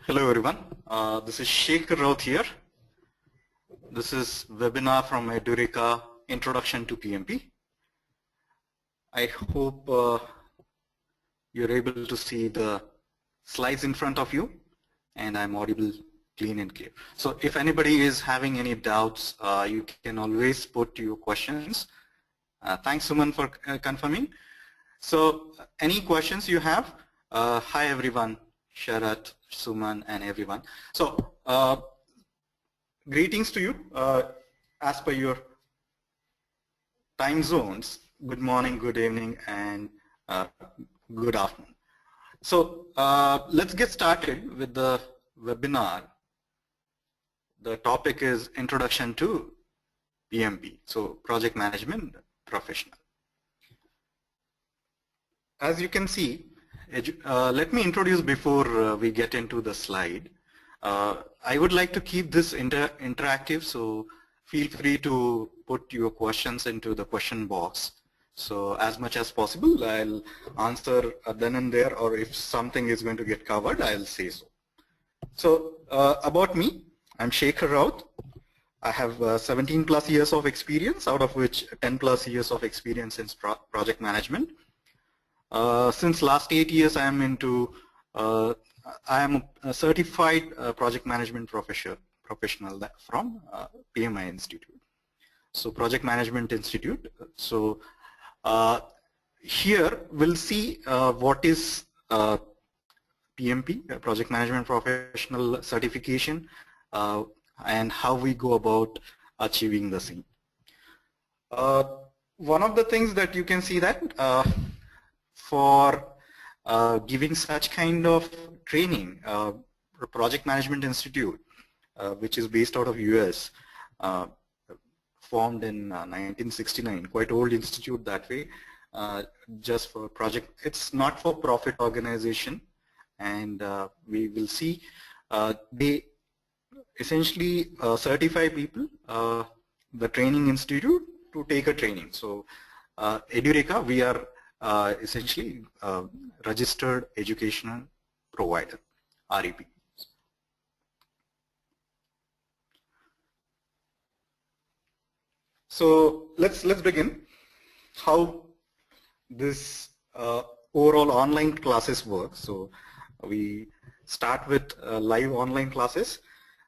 Hello everyone, this is Shekhar Raut here. This is webinar from Edureka, Introduction to PMP. I hope you're able to see the slides in front of you and I'm audible, clean and clear. So if anybody is having any doubts, you can always put your questions. Thanks Suman for confirming. So any questions you have? Hi everyone, Sharat, Suman and everyone. So greetings to you as per your time zones. Good morning, good evening, and good afternoon. So let's get started with the webinar. The topic is Introduction to PMP, so Project Management Professional. As you can see, let me introduce before we get into the slide. I would like to keep this interactive, so feel free to put your questions into the question box. So as much as possible, I'll answer then and there, or if something is going to get covered, I'll say so. So about me, I'm Shekhar Raut. I have 17 plus years of experience, out of which 10 plus years of experience in project management. Since last 8 years, I am into I am a certified project management professional from PMI Institute. So Project Management Institute. So here we'll see what is PMP, Project Management Professional Certification, and how we go about achieving the same. One of the things that you can see that for giving such kind of training, Project Management Institute, which is based out of US, formed in 1969, quite old institute that way, just for project. It's not for profit organization, and we will see they essentially certify people, the training institute, to take a training. So Edureka, we are essentially registered educational provider, REP. So let's begin how this overall online classes work. So we start with live online classes.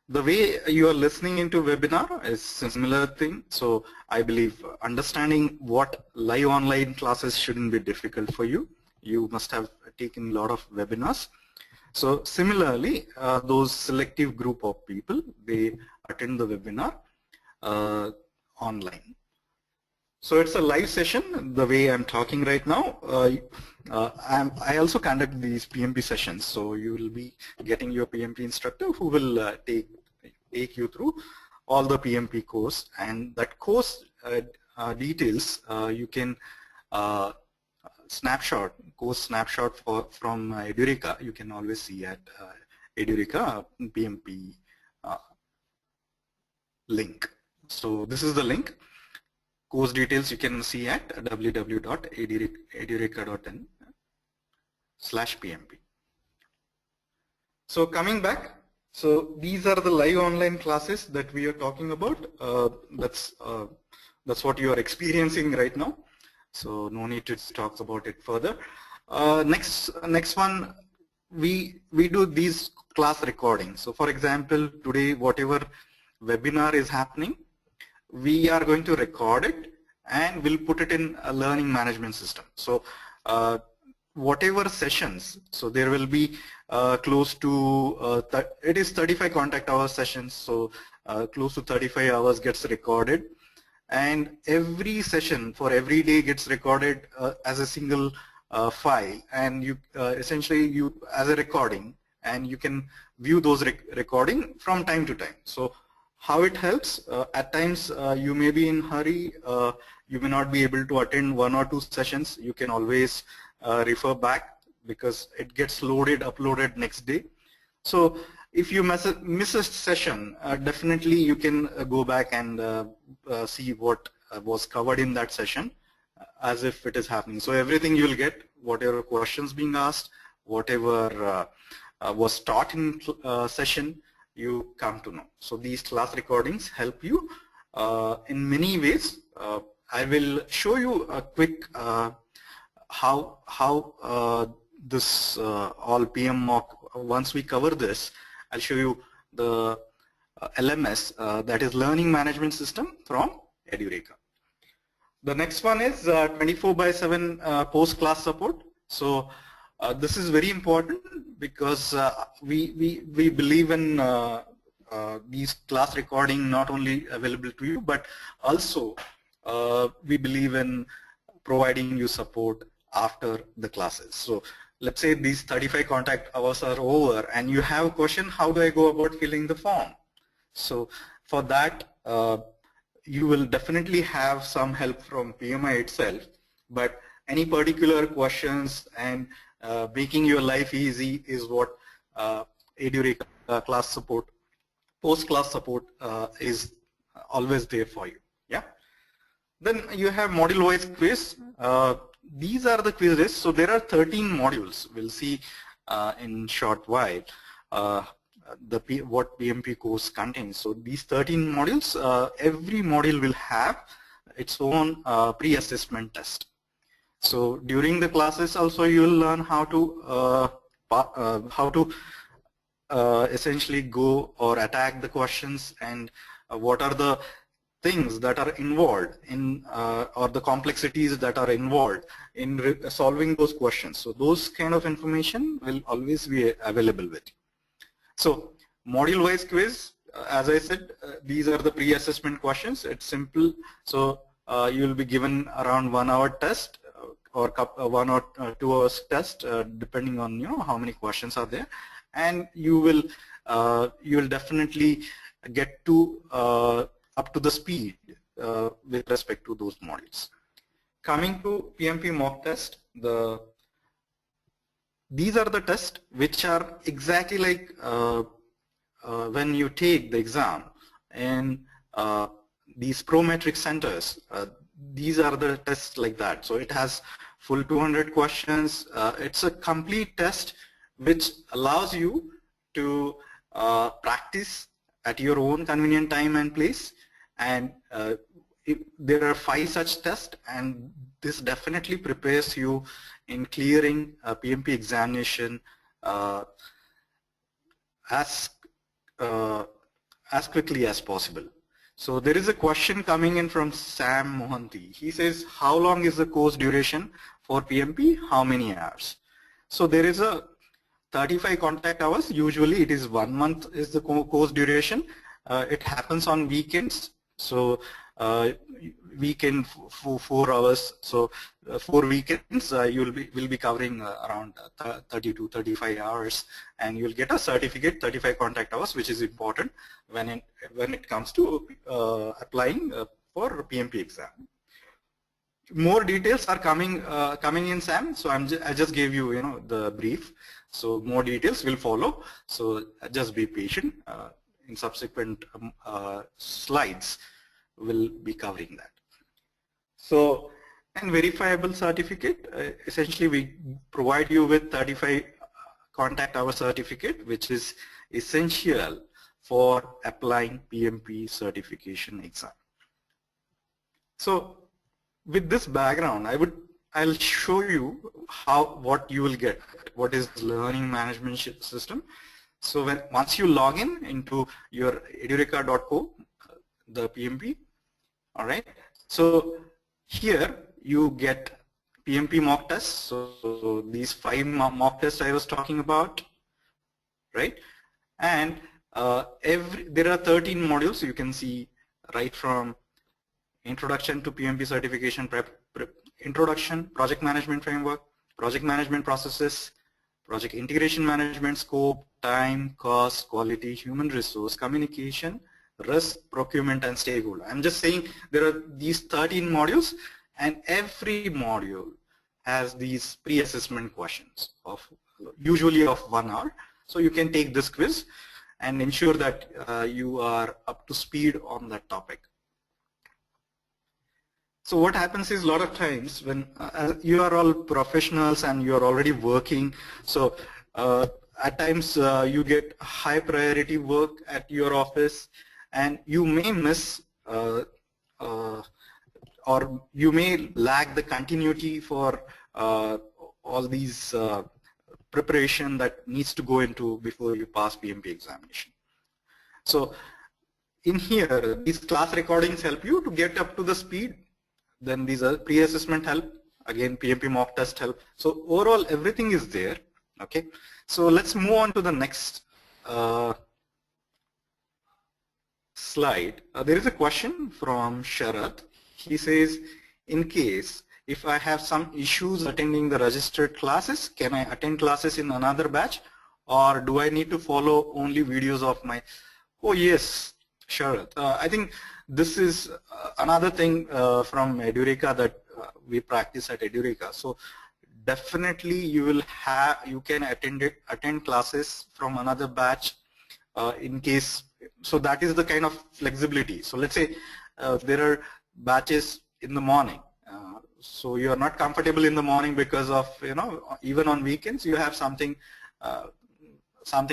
The way you are listening into webinar is a similar thing. So I believe understanding what live online classes shouldn't be difficult for you. You must have taken a lot of webinars. So similarly, those selective group of people, they attend the webinar online. So it's a live session the way I'm talking right now. I also conduct these PMP sessions, so you will be getting your PMP instructor who will take you through all the PMP course, and that course details you can course snapshot from Edureka. You can always see at Edureka PMP link. So this is the link. Course details you can see at www.edureka.in/PMP. So coming back, so these are the live online classes that we are talking about. That's what you are experiencing right now. So no need to talk about it further. Next one, we do these class recordings. So for example, today whatever webinar is happening, we are going to record it and we'll put it in a learning management system. So whatever sessions, so there will be close to, it is 35 contact hour sessions, so close to 35 hours gets recorded, and every session for every day gets recorded as a single file, and you essentially as a recording, and you can view those recording from time to time. So how it helps, at times you may be in hurry, you may not be able to attend 1 or 2 sessions. You can always refer back because it gets uploaded next day. So if you miss a session, definitely you can go back and see what was covered in that session as if it is happening. So everything you'll get, whatever questions being asked, whatever was taught in session, you come to know. So these class recordings help you in many ways. I will show you a quick how this all PM mock. Once we cover this, I'll show you the LMS, that is Learning Management System from Edureka. The next one is 24/7 post-class support. So this is very important because we believe in these class recording not only available to you, but also we believe in providing you support after the classes. So let's say these 35 contact hours are over and you have a question, how do I go about filling the form? So for that, you will definitely have some help from PMI itself, but any particular questions and making your life easy is what Edureka class support, post-class support is always there for you. Yeah. Then you have module-wise quiz. These are the quizzes. So there are 13 modules. We'll see in short while what PMP course contains. So these 13 modules, every module will have its own pre-assessment test. So during the classes also you will learn how to essentially go or attack the questions and what are the things that are involved in or the complexities that are involved in solving those questions. So those kind of information will always be available with you. So module-wise quiz, as I said, these are the pre-assessment questions. It's simple. So you will be given around 1 hour test or 1 or 2 hours test, depending on how many questions are there, and you will definitely get to up to the speed with respect to those modules. Coming to PMP mock test, these are the tests which are exactly like when you take the exam in these Prometric centers. These are the tests like that. So it has full 200 questions. It's a complete test which allows you to practice at your own convenient time and place. And there are 5 such tests, and this definitely prepares you in clearing a PMP examination as quickly as possible. So there is a question coming in from Sam Mohanty. He says, how long is the course duration for PMP? How many hours? So there is a 35 contact hours. Usually it is 1 month is the course duration. It happens on weekends. So weekend for 4 hours. So 4 weekends will be covering around 30 to 35 hours, and you'll get a certificate, 35 contact hours, which is important when it comes to applying for PMP exam. More details are coming in, Sam. So I just gave you the brief. So more details will follow. So just be patient. In subsequent slides, we'll be covering that. So, and verifiable certificate, essentially we provide you with 35 contact hour certificate, which is essential for applying PMP certification exam. So with this background, I'll show you what you will get, what is learning management system. So once you log in into your edureka.co, the PMP, all right. So here you get PMP mock tests. So these 5 mock tests I was talking about, right? And there are 13 modules. You can see right from introduction to PMP certification introduction, project management framework, project management processes, project integration management, scope, time, cost, quality, human resource, communication, risk, procurement, and stakeholder. I'm just saying there are these 13 modules, and every module has these pre-assessment questions of usually of 1 hour. So you can take this quiz and ensure that you are up to speed on that topic. So what happens is a lot of times when you are all professionals and you are already working, so at times you get high priority work at your office, and you may miss or you may lack the continuity for all these preparation that needs to go into before you pass PMP examination. So in here, these class recordings help you to get up to the speed. Then these are pre-assessment help. Again, PMP mock test help. So overall, everything is there. Okay. So let's move on to the next slide. There is a question from Sharath. He says, in case if I have some issues attending the registered classes, can I attend classes in another batch, or do I need to follow only videos of my? Oh yes, Sharath. I think this is another thing from Edureka that we practice at Edureka. So definitely you can attend classes from another batch in case. So that is the kind of flexibility. So let's say there are batches in the morning. So you are not comfortable in the morning because of, even on weekends you have something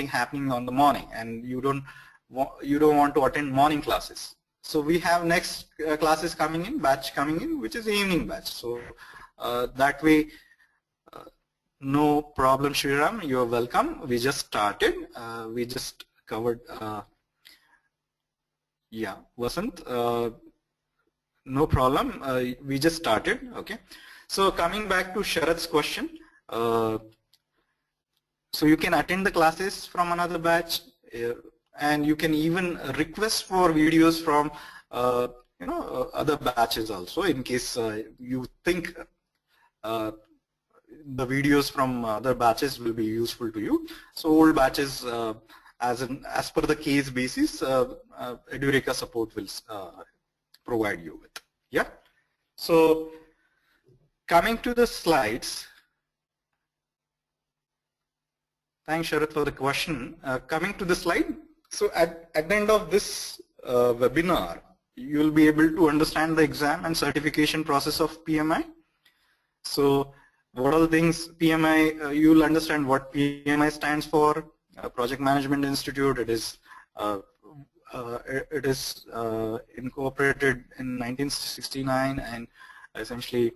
happening on the morning, and you don't want to attend morning classes. So we have next classes coming in, batch coming in, which is the evening batch. So that way, no problem, Shriram, you're welcome. We just started. We just covered, yeah, Vasant. No problem. We just started. Okay. So coming back to Sharath's question, so you can attend the classes from another batch, and you can even request for videos from other batches also, in case you think the videos from other batches will be useful to you. So old batches, as per the case basis, Edureka support will provide you with. Yeah. So coming to the slides. Thanks, Sharath, for the question. Coming to the slide. So at the end of this webinar, you will be able to understand the exam and certification process of PMI. So what are the things PMI, you will understand what PMI stands for. Project Management Institute, it is incorporated in 1969, and essentially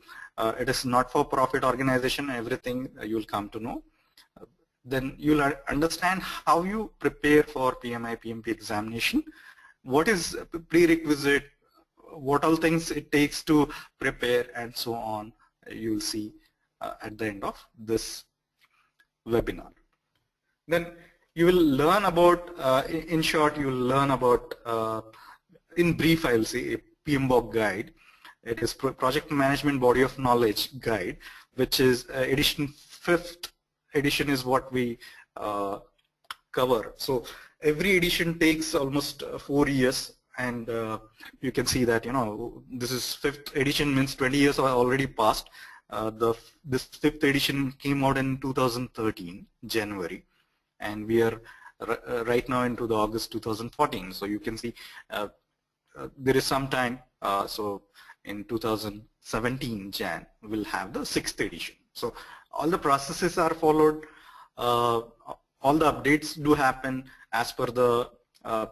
it is not-for-profit organization. Everything you will come to know. Then you'll understand how you prepare for PMI, PMP examination. What is prerequisite, what all things it takes to prepare, and so on. You'll see at the end of this webinar. Then you will learn about, in short, you will learn about, in brief I will say, a PMBOK guide. It is Project Management Body of Knowledge guide, which is edition 5th edition is what we cover. So every edition takes almost 4 years, and you can see that, this is 5th edition, means 20 years are already passed. This 5th edition came out in 2013, January. And we are right now into the August 2014. So you can see there is some time. So in 2017 Jan, we'll have the 6th edition. So all the processes are followed. All the updates do happen as per the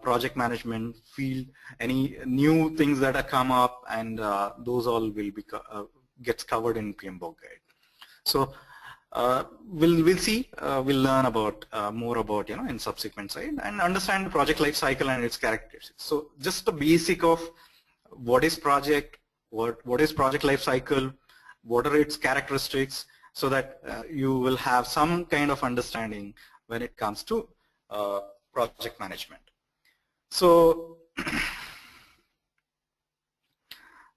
project management field. Any new things that have come up, and those all will be gets covered in PMBOK guide. So we'll see, we'll learn about more about in subsequent side, and understand the project life cycle and its characteristics. So just the basic of what is project, what is project life cycle, what are its characteristics, so that you will have some kind of understanding when it comes to project management. So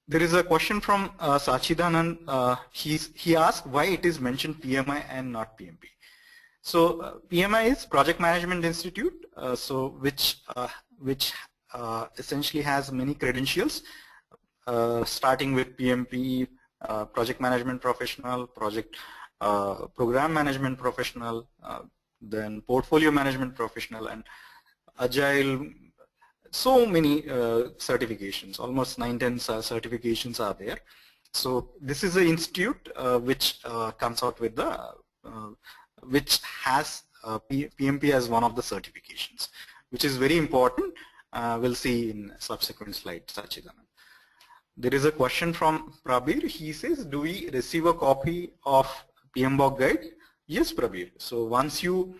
there is a question from Sachidanand. He asked why it is mentioned PMI and not PMP. So PMI is Project Management Institute, which essentially has many credentials, starting with PMP, Project Management Professional, Program Management Professional, then Portfolio Management Professional, and Agile. So many certifications, almost 9-10 certifications are there. So this is an institute which comes out with the, which has PMP as one of the certifications, which is very important. We'll see in subsequent slides, Sachidanand. There is a question from Prabir. He says, do we receive a copy of PMBOK guide? Yes, Prabir. So once you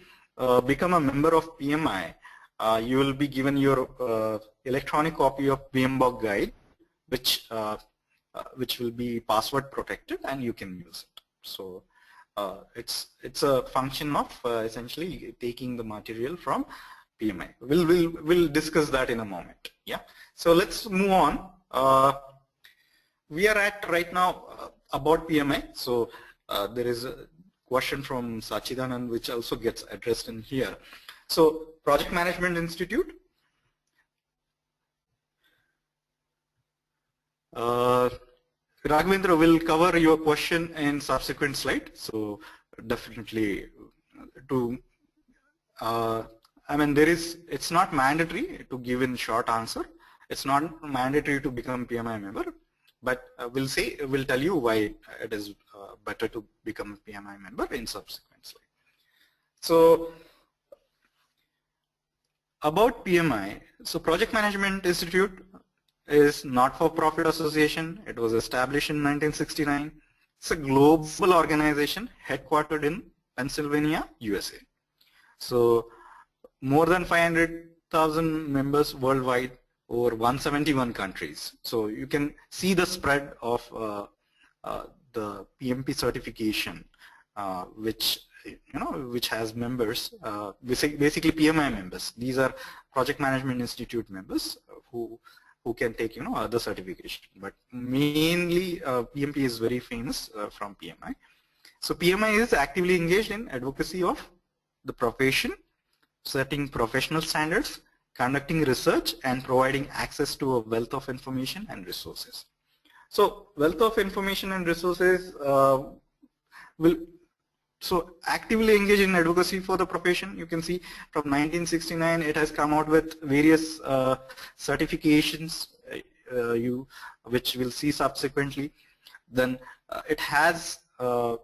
become a member of PMI, you will be given your electronic copy of PMBOK guide, which will be password protected, and you can use it. So it's a function of essentially taking the material from PMI. We'll discuss that in a moment. Yeah. So let's move on. We are at right now about PMI. So there is a question from Sachidanand which also gets addressed in here. So Project Management Institute. Raghavendra will cover your question in subsequent slide. So definitely I mean, it's not mandatory to give in short answer. It's not mandatory to become PMI member, but we'll tell you why it is better to become a PMI member in subsequent slide. So about PMI, so Project Management Institute is not-for-profit association. It was established in 1969. It's a global organization headquartered in Pennsylvania, USA. So more than 500,000 members worldwide, over 171 countries. So you can see the spread of the PMP certification, which has members, basically PMI members. These are Project Management Institute members who can take other certification, but mainly PMP is very famous from PMI. So PMI is actively engaged in advocacy of the profession, setting professional standards, conducting research, and providing access to a wealth of information and resources. So wealth of information and resources so actively engage in advocacy for the profession. You can see from 1969 it has come out with various certifications which we'll see subsequently. Then it has come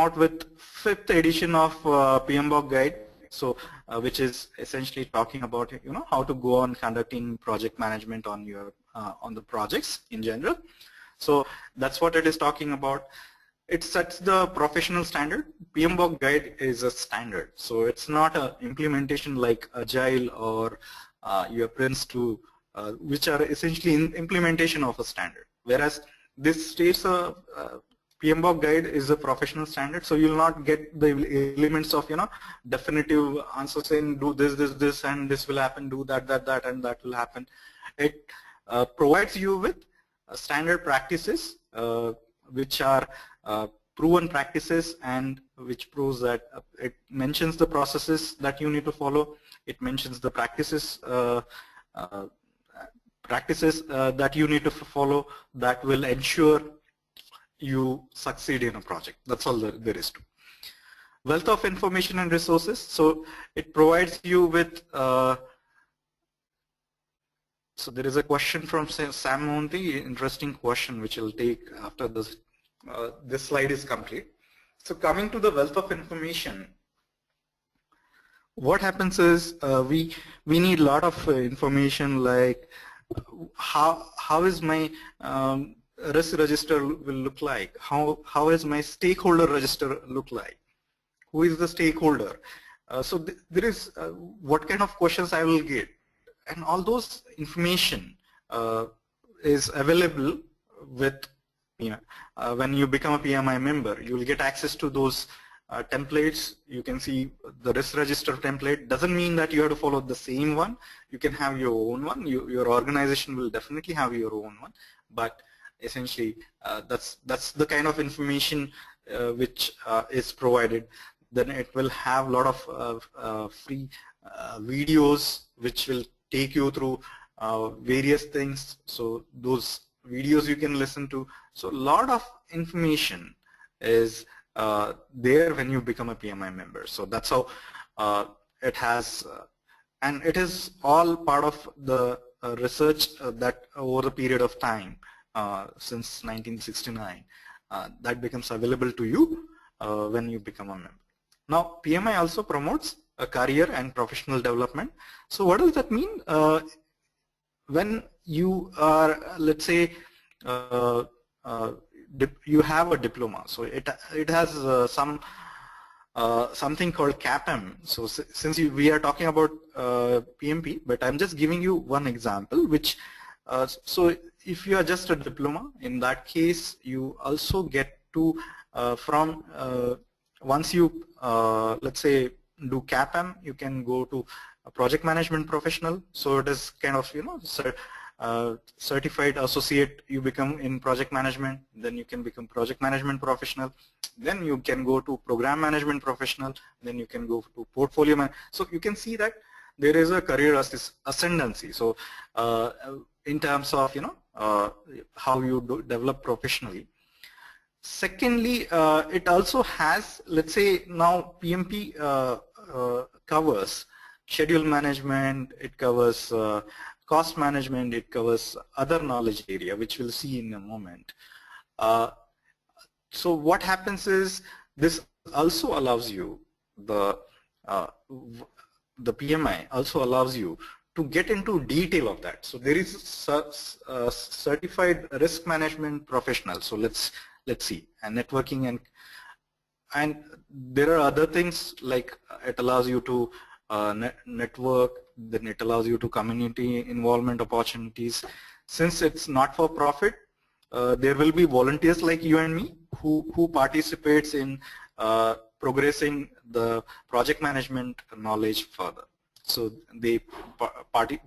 out with 5th edition of PMBOK guide. So which is essentially talking about how to go on conducting project management on your on the projects in general. So that's what it is talking about. It sets the professional standard. PMBOK guide is a standard, so it's not an implementation like Agile or your Prince2, which are essentially implementation of a standard. Whereas this states PMBOK guide is a professional standard, so you'll not get the elements of definitive answer saying do this and this will happen, do that and that will happen. It provides you with standard practices which are proven practices, and which proves that it mentions the processes that you need to follow. It mentions the practices that you need to follow that will ensure you succeed in a project. That's all there is to. Wealth of information and resources. So it provides you with so there is a question from Sam Monti, interesting question which will take after this this slide is complete. So coming to the wealth of information, what happens is we need a lot of information, like how is my risk register will look like, how is my stakeholder register look like, who is the stakeholder, so there is what kind of questions I will get, and all those information is available with when you become a PMI member. You will get access to those templates. You can see the risk register template. Doesn't mean that you have to follow the same one. You can have your own one. Your organization will definitely have your own one, but essentially that's the kind of information which is provided. Then it will have a lot of free videos which will take you through various things. So those videos you can listen to. So a lot of information is there when you become a PMI member. So that's how it has, and it is all part of the research that over the period of time since 1969 that becomes available to you when you become a member. Now, PMI also promotes a career and professional development. So what does that mean? When you are, let's say, uh, uh, you have a diploma, so it has something called CAPM. So since we are talking about PMP, but I'm just giving you one example, which so if you are just a diploma, in that case you also get to from once you let's say do CAPM, you can go to a project management professional. So it is kind of, you know, certified associate you become in project management, then you can become project management professional, then you can go to program management professional, then you can go to portfolio man. So you can see that there is a career ascendancy. So in terms of, you know, how you develop professionally. Secondly, it also has, let's say now PMP covers schedule management, it covers cost management, it covers other knowledge area, which we'll see in a moment. So what happens is this also allows you, the PMI also allows you to get into detail of that. So there is a certified risk management professional. So let's see, and networking and there are other things like it allows you to network, then it allows you to community involvement opportunities. Since it's not for profit, there will be volunteers like you and me who participates in progressing the project management knowledge further. So they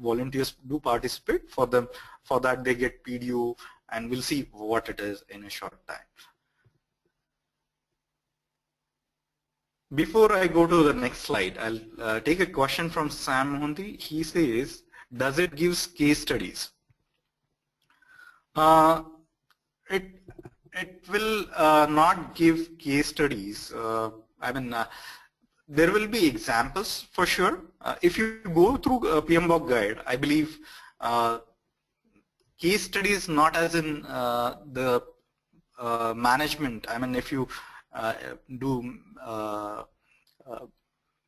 volunteers do participate. For them, for that they get PDU, and we'll see what it is in a short time. Before I go to the next slide, I'll take a question from Sam Mohanty. He says, does it give case studies? It will not give case studies. I mean, there will be examples for sure. If you go through PMBOK guide, I believe case studies not as in the management. I mean, if you do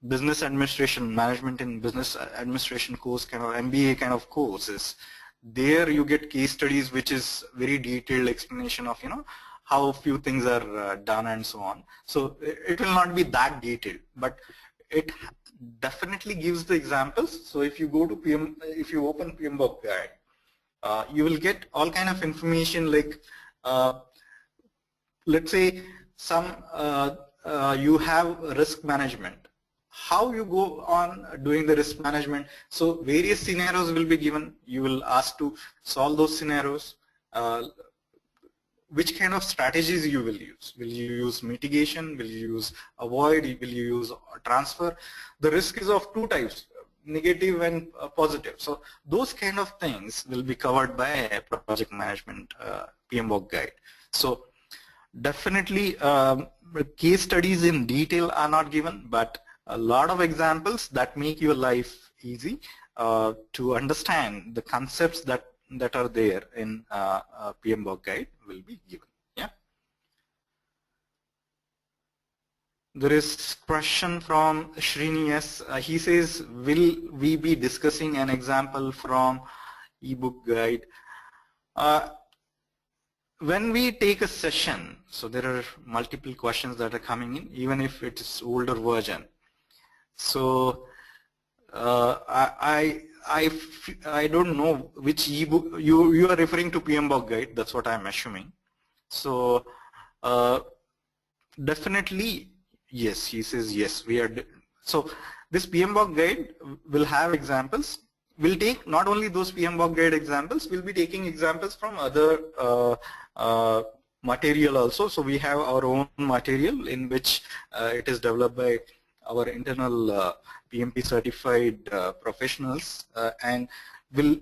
business administration, management in business administration course, kind of MBA kind of courses, there you get case studies which is very detailed explanation of, you know, how few things are done and so on. So it will not be that detailed, but it definitely gives the examples. So if you go to if you open PMBOK guide, you will get all kind of information like let's say some you have risk management. How you go on doing the risk management? So various scenarios will be given. You will ask to solve those scenarios. Which kind of strategies you will use? Will you use mitigation? Will you use avoid? Will you use transfer? The risk is of two types, negative and positive. So those kind of things will be covered by a project management PMBOK guide. So definitely case studies in detail are not given, but a lot of examples that make your life easy to understand the concepts that are there in PMBOK guide will be given. Yeah. There is question from Srini S. He says, will we be discussing an example from ebook guide? When we take a session, so there are multiple questions that are coming in, even if it's older version. So I don't know which ebook you are referring to. PMBOK guide, that's what I'm assuming. So definitely yes, he says yes, we are. So this PMBOK guide will have examples. We'll take not only those PMBOK guide examples, we'll be taking examples from other material also. So we have our own material in which it is developed by our internal PMP certified professionals, and will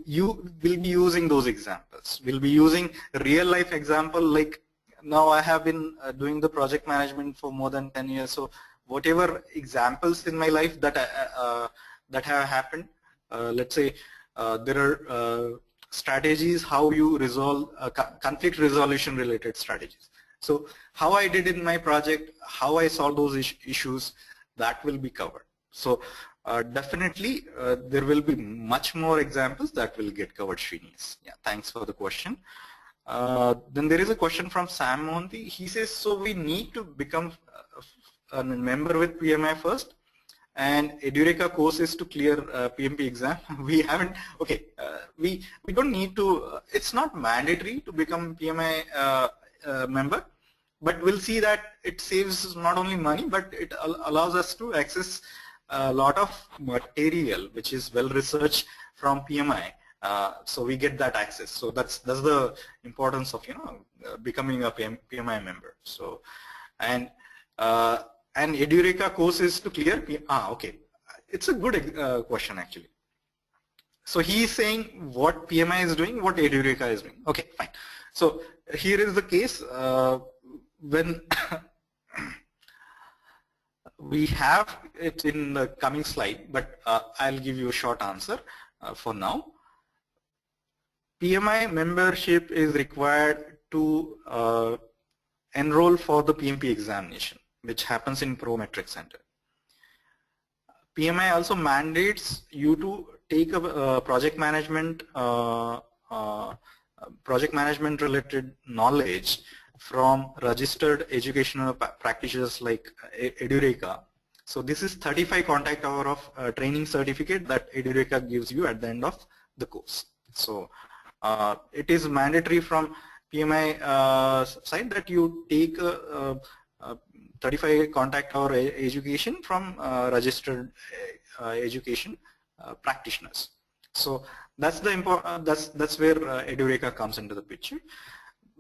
be using those examples. We'll be using real life example. Like now I have been doing the project management for more than 10 years. So whatever examples in my life that that have happened, let's say there are strategies how you resolve conflict resolution related strategies. So how I did in my project, how I solved those issues, that will be covered. So definitely there will be much more examples that will get covered, Srinivas. Yeah, thanks for the question. Then there is a question from Sam Mohanty. He says, so we need to become a member with PMI first, and Edureka course is to clear PMP exam. We haven't, okay, we don't need to, it's not mandatory to become PMI member, but we'll see that it saves not only money, but it allows us to access a lot of material which is well researched from PMI. So we get that access. So that's the importance of becoming a PMI member. So and Edureka course is to clear. Okay, it's a good question actually. So he is saying what PMI is doing, what Edureka is doing. Okay, fine. So here is the case when we have it in the coming slide, but I'll give you a short answer for now. PMI membership is required to enroll for the PMP examination, which happens in Prometric Center. PMI also mandates you to take a project management related knowledge from registered educational practitioners like Edureka. So this is 35 contact hour of training certificate that Edureka gives you at the end of the course. So it is mandatory from PMI side that you take 35 contact hour education from registered education practitioners. So that's the important. That's where Edureka comes into the picture.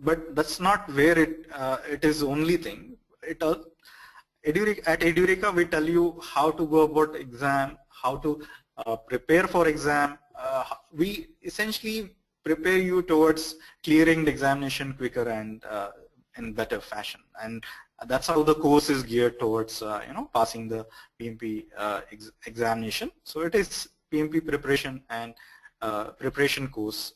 But that's not where it is only thing. At Edureka we tell you how to go about exam, how to prepare for exam. We essentially prepare you towards clearing the examination quicker and in better fashion, and that's how the course is geared towards passing the PMP examination. So it is PMP preparation and preparation course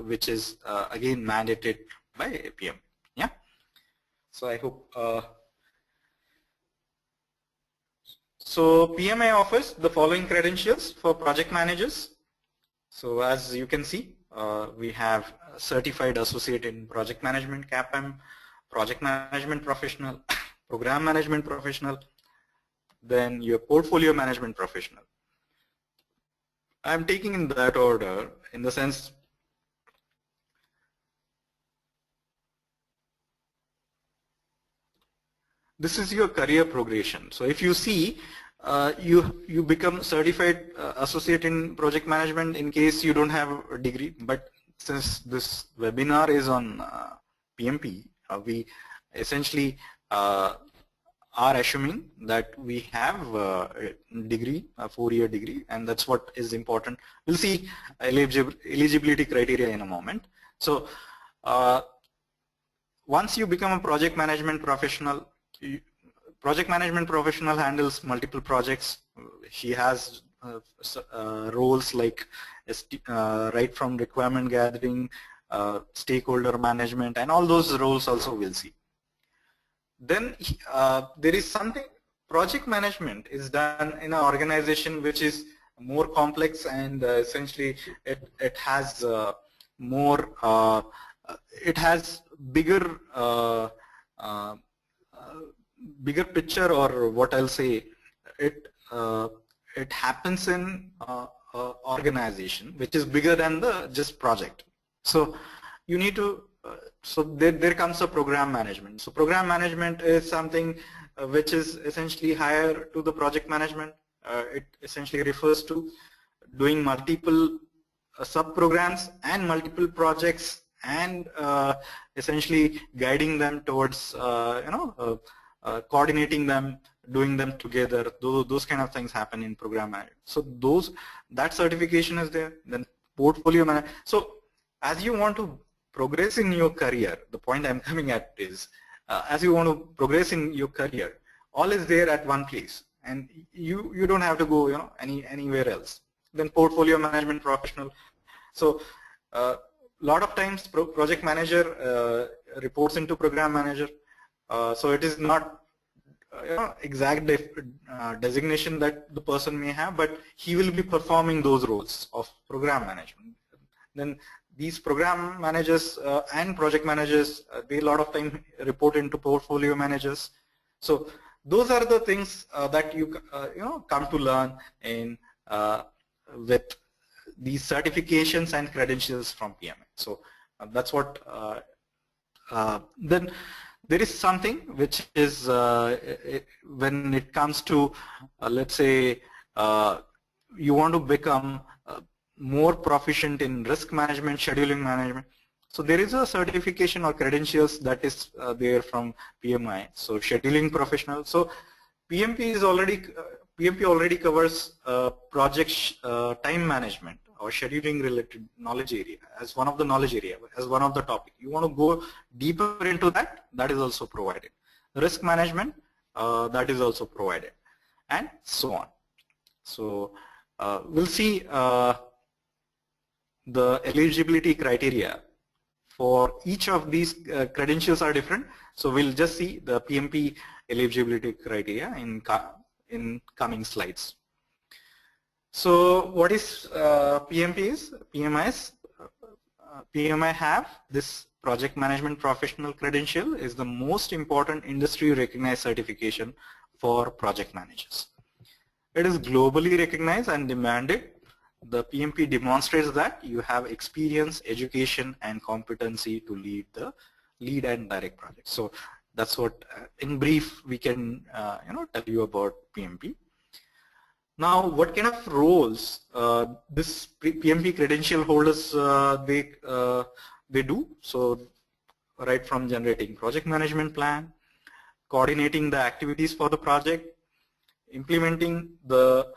which is again mandated by PM. Yeah. So I hope. So PMI offers the following credentials for project managers. So as you can see, we have certified associate in project management, CAPM, project management professional, program management professional, then your portfolio management professional. I'm taking in that order in the sense this is your career progression. So if you see you become certified associate in project management in case you don't have a degree, but since this webinar is on PMP, we essentially are assuming that we have a degree, a 4-year degree, and that's what is important. We'll see eligibility criteria in a moment. So once you become a project management professional, project management professional handles multiple projects. She has roles like right from requirement gathering, stakeholder management, and all those roles also we'll see. Then there is something, project management is done in an organization which is more complex, and essentially it has more, it has bigger bigger picture, or what I'll say, it happens in organization which is bigger than the just project. So you need to so there comes a program management. So program management is something which is essentially higher to the project management. It essentially refers to doing multiple sub-programs and multiple projects, and essentially guiding them towards coordinating them, doing them together. Those kind of things happen in program management. So that certification is there. Then portfolio management. So as you want to progress in your career, the point I'm coming at is, as you want to progress in your career, all is there at one place, and you don't have to go anywhere else. Then portfolio management professional. So lot of times project manager reports into program manager. So it is not exact designation that the person may have, but he will be performing those roles of program management. Then these program managers and project managers, they a lot of time report into portfolio managers. So those are the things that you come to learn in with these certifications and credentials from PMI. So that's what. Then there is something which is when it comes to let's say you want to become more proficient in risk management, scheduling management. So there is a certification or credentials that is there from PMI. So scheduling professional. So PMP is already PMP already covers project time management or scheduling related knowledge area as one of the knowledge area, as one of the topic. You want to go deeper into that, that is also provided. Risk management, that is also provided, and so on. So we'll see the eligibility criteria for each of these credentials are different. So we'll just see the PMP eligibility criteria in coming slides. So what is PMP is? PMI have this project management professional credential is the most important industry recognized certification for project managers. It is globally recognized and demanded. The PMP demonstrates that you have experience, education, and competency to lead and direct projects. So that's what, in brief, we can tell you about PMP. Now, what kind of roles this PMP credential holders they do? So, right from generating project management plan, coordinating the activities for the project, implementing the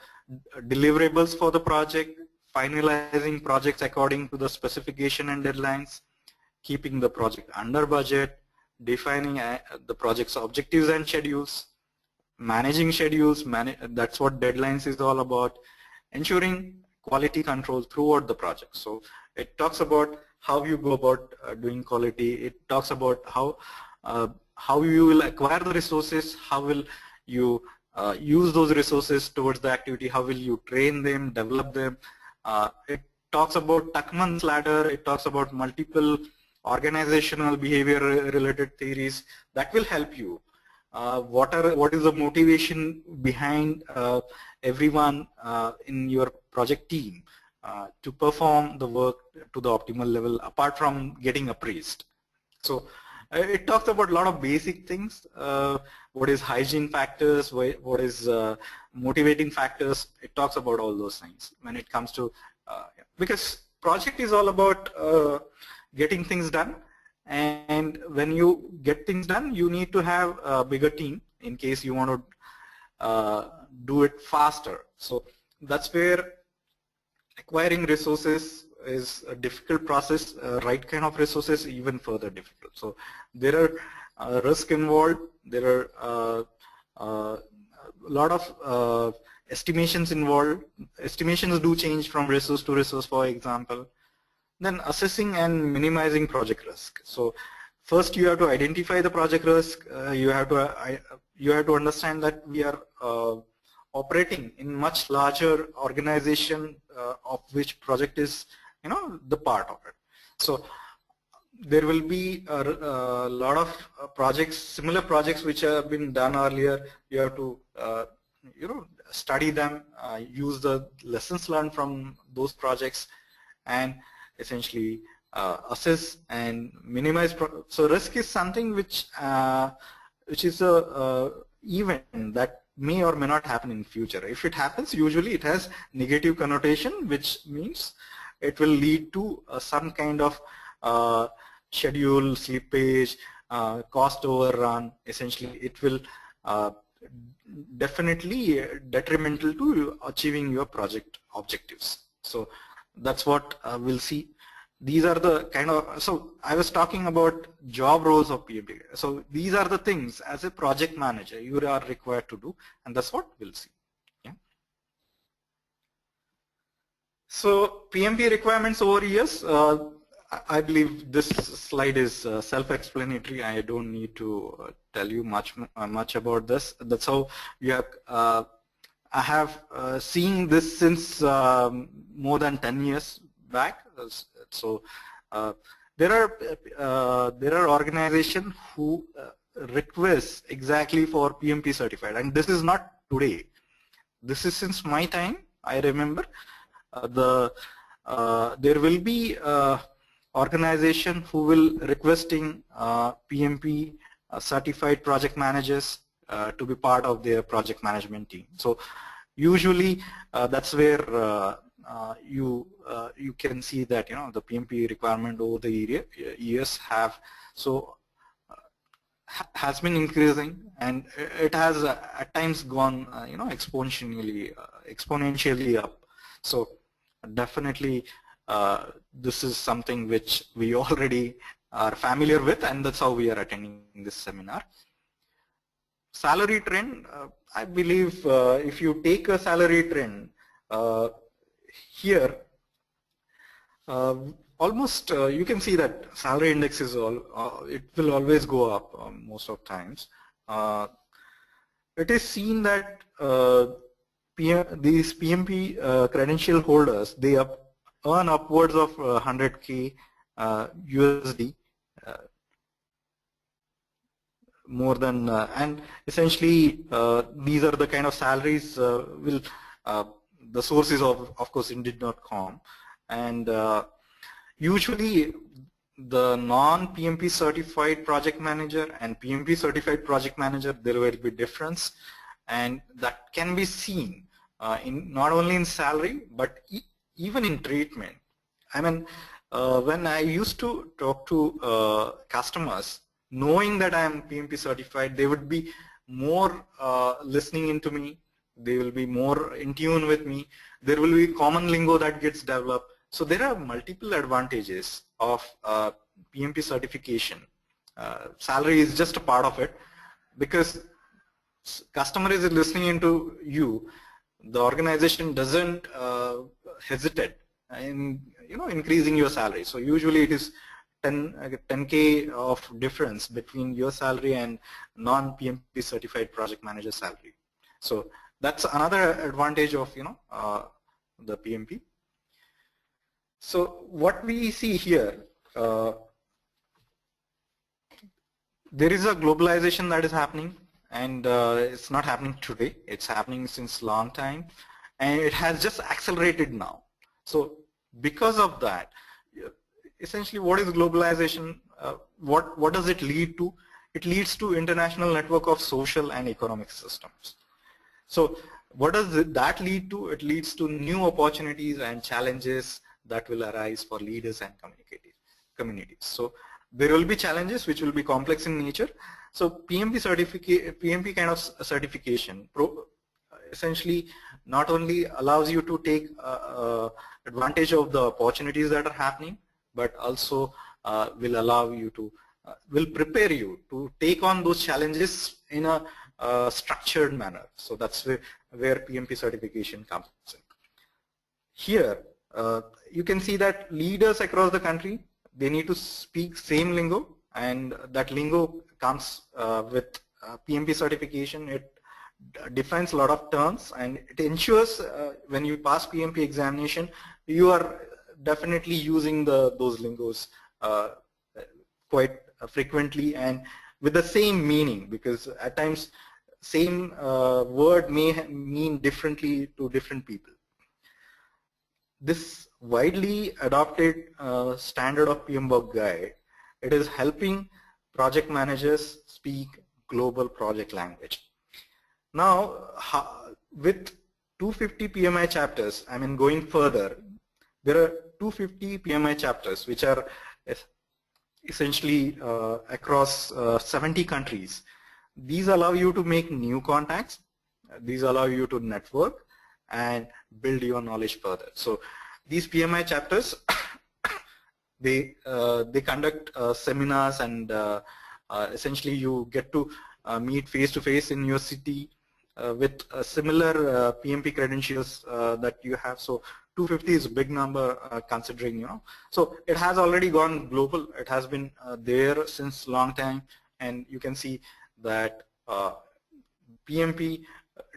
deliverables for the project, finalizing projects according to the specification and deadlines, keeping the project under budget, defining the project's objectives and schedules, managing schedules, that's what deadlines is all about, ensuring quality control throughout the project. So it talks about how you go about doing quality. It talks about how you will acquire the resources, how will you use those resources towards the activity, how will you train them, develop them. It talks about Tuckman's ladder. It talks about multiple organizational behavior related theories that will help you. What is the motivation behind everyone in your project team to perform the work to the optimal level apart from getting appraised. So it talks about a lot of basic things. What is hygiene factors, what is motivating factors. It talks about all those things when it comes to, because project is all about getting things done. And when you get things done, you need to have a bigger team in case you want to do it faster. So that's where acquiring resources is a difficult process. Right kind of resources even further difficult. So there are risk involved. There are a lot of estimations involved. Estimations do change from resource to resource, for example. Then assessing and minimizing project risk. So first you have to identify the project risk. You have to understand that we are operating in much larger organization of which project is the part of it. So there will be a lot of projects, similar projects which have been done earlier. You have to study them, use the lessons learned from those projects, and essentially assess and minimize. So risk is something which is a event that may or may not happen in future. If it happens, usually it has negative connotation, which means it will lead to some kind of schedule slippage, cost overrun. Essentially, it will definitely detrimental to achieving your project objectives. So that's what we'll see. These are the kind of, so I was talking about job roles of PMP. So these are the things as a project manager you are required to do, and that's what we'll see. Yeah. So PMP requirements over years, I believe this slide is self-explanatory. I don't need to tell you much about this. That's how you have. I have seen this since more than 10 years back. So there are organizations who request exactly for PMP certified, and this is not today. This is since my time. I remember there will be organization who will requesting PMP certified project managers to be part of their project management team. So usually that's where you can see that the PMP requirement over the years has been increasing, and it has at times gone exponentially up. So definitely this is something which we already are familiar with, and that's how we are attending this seminar. Salary trend, I believe if you take a salary trend here, almost you can see that salary index is it will always go up most of times. It is seen that these PMP credential holders, they earn upwards of 100K USD more than, and essentially these are the kind of salaries the source is of course Indeed.com, and usually the non-PMP certified project manager and PMP certified project manager, there will be difference, and that can be seen in not only in salary but even in treatment. I mean, when I used to talk to customers, knowing that I am PMP certified, they would be more listening into me. They will be more in tune with me. There will be common lingo that gets developed. So there are multiple advantages of PMP certification. Salary is just a part of it, because customer is listening into you. The organization doesn't hesitate in increasing your salary. So usually it is 10K of difference between your salary and non-PMP certified project manager salary. So that's another advantage of the PMP. So what we see here, there is a globalization that is happening, and it's not happening today. It's happening since long time, and it has just accelerated now. So because of that, essentially, what is globalization? What does it lead to? It leads to international network of social and economic systems. So what does that lead to? It leads to new opportunities and challenges that will arise for leaders and communities. So there will be challenges which will be complex in nature. So PMP kind of certification essentially not only allows you to take advantage of the opportunities that are happening, but also will allow you to, will prepare you to take on those challenges in a structured manner. So that's where PMP certification comes in. Here, you can see that leaders across the country, they need to speak same lingo, and that lingo comes with PMP certification. It defines a lot of terms, and it ensures when you pass PMP examination, you are definitely using those lingos quite frequently and with the same meaning, because at times same word may mean differently to different people. This widely adopted standard of PMBOK guide, it is helping project managers speak global project language. Now, with 250 PMI chapters, I mean going further, there are 250 PMI chapters which are essentially across 70 countries. These allow you to make new contacts. These allow you to network and build your knowledge further. So these PMI chapters, they conduct seminars, and essentially you get to meet face to face in your city with similar PMP credentials that you have. So 250 is a big number considering, So it has already gone global. It has been there since long time, and you can see that PMP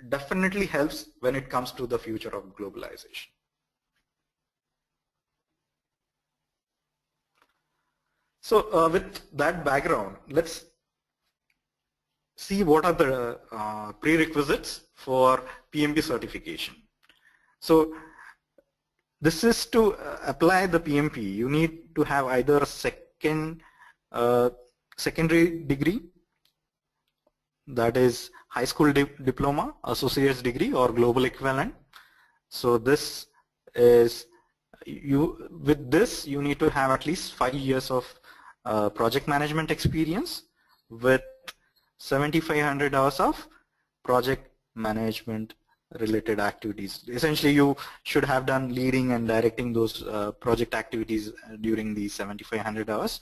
definitely helps when it comes to the future of globalization. So with that background, let's see what are the prerequisites for PMP certification. So this is to apply the PMP. You need to have either a secondary degree, that is high school diploma, associate's degree, or global equivalent. So this is with this you need to have at least 5 years of project management experience with 7,500 hours of project management related activities. Essentially, you should have done leading and directing those project activities during the 7,500 hours,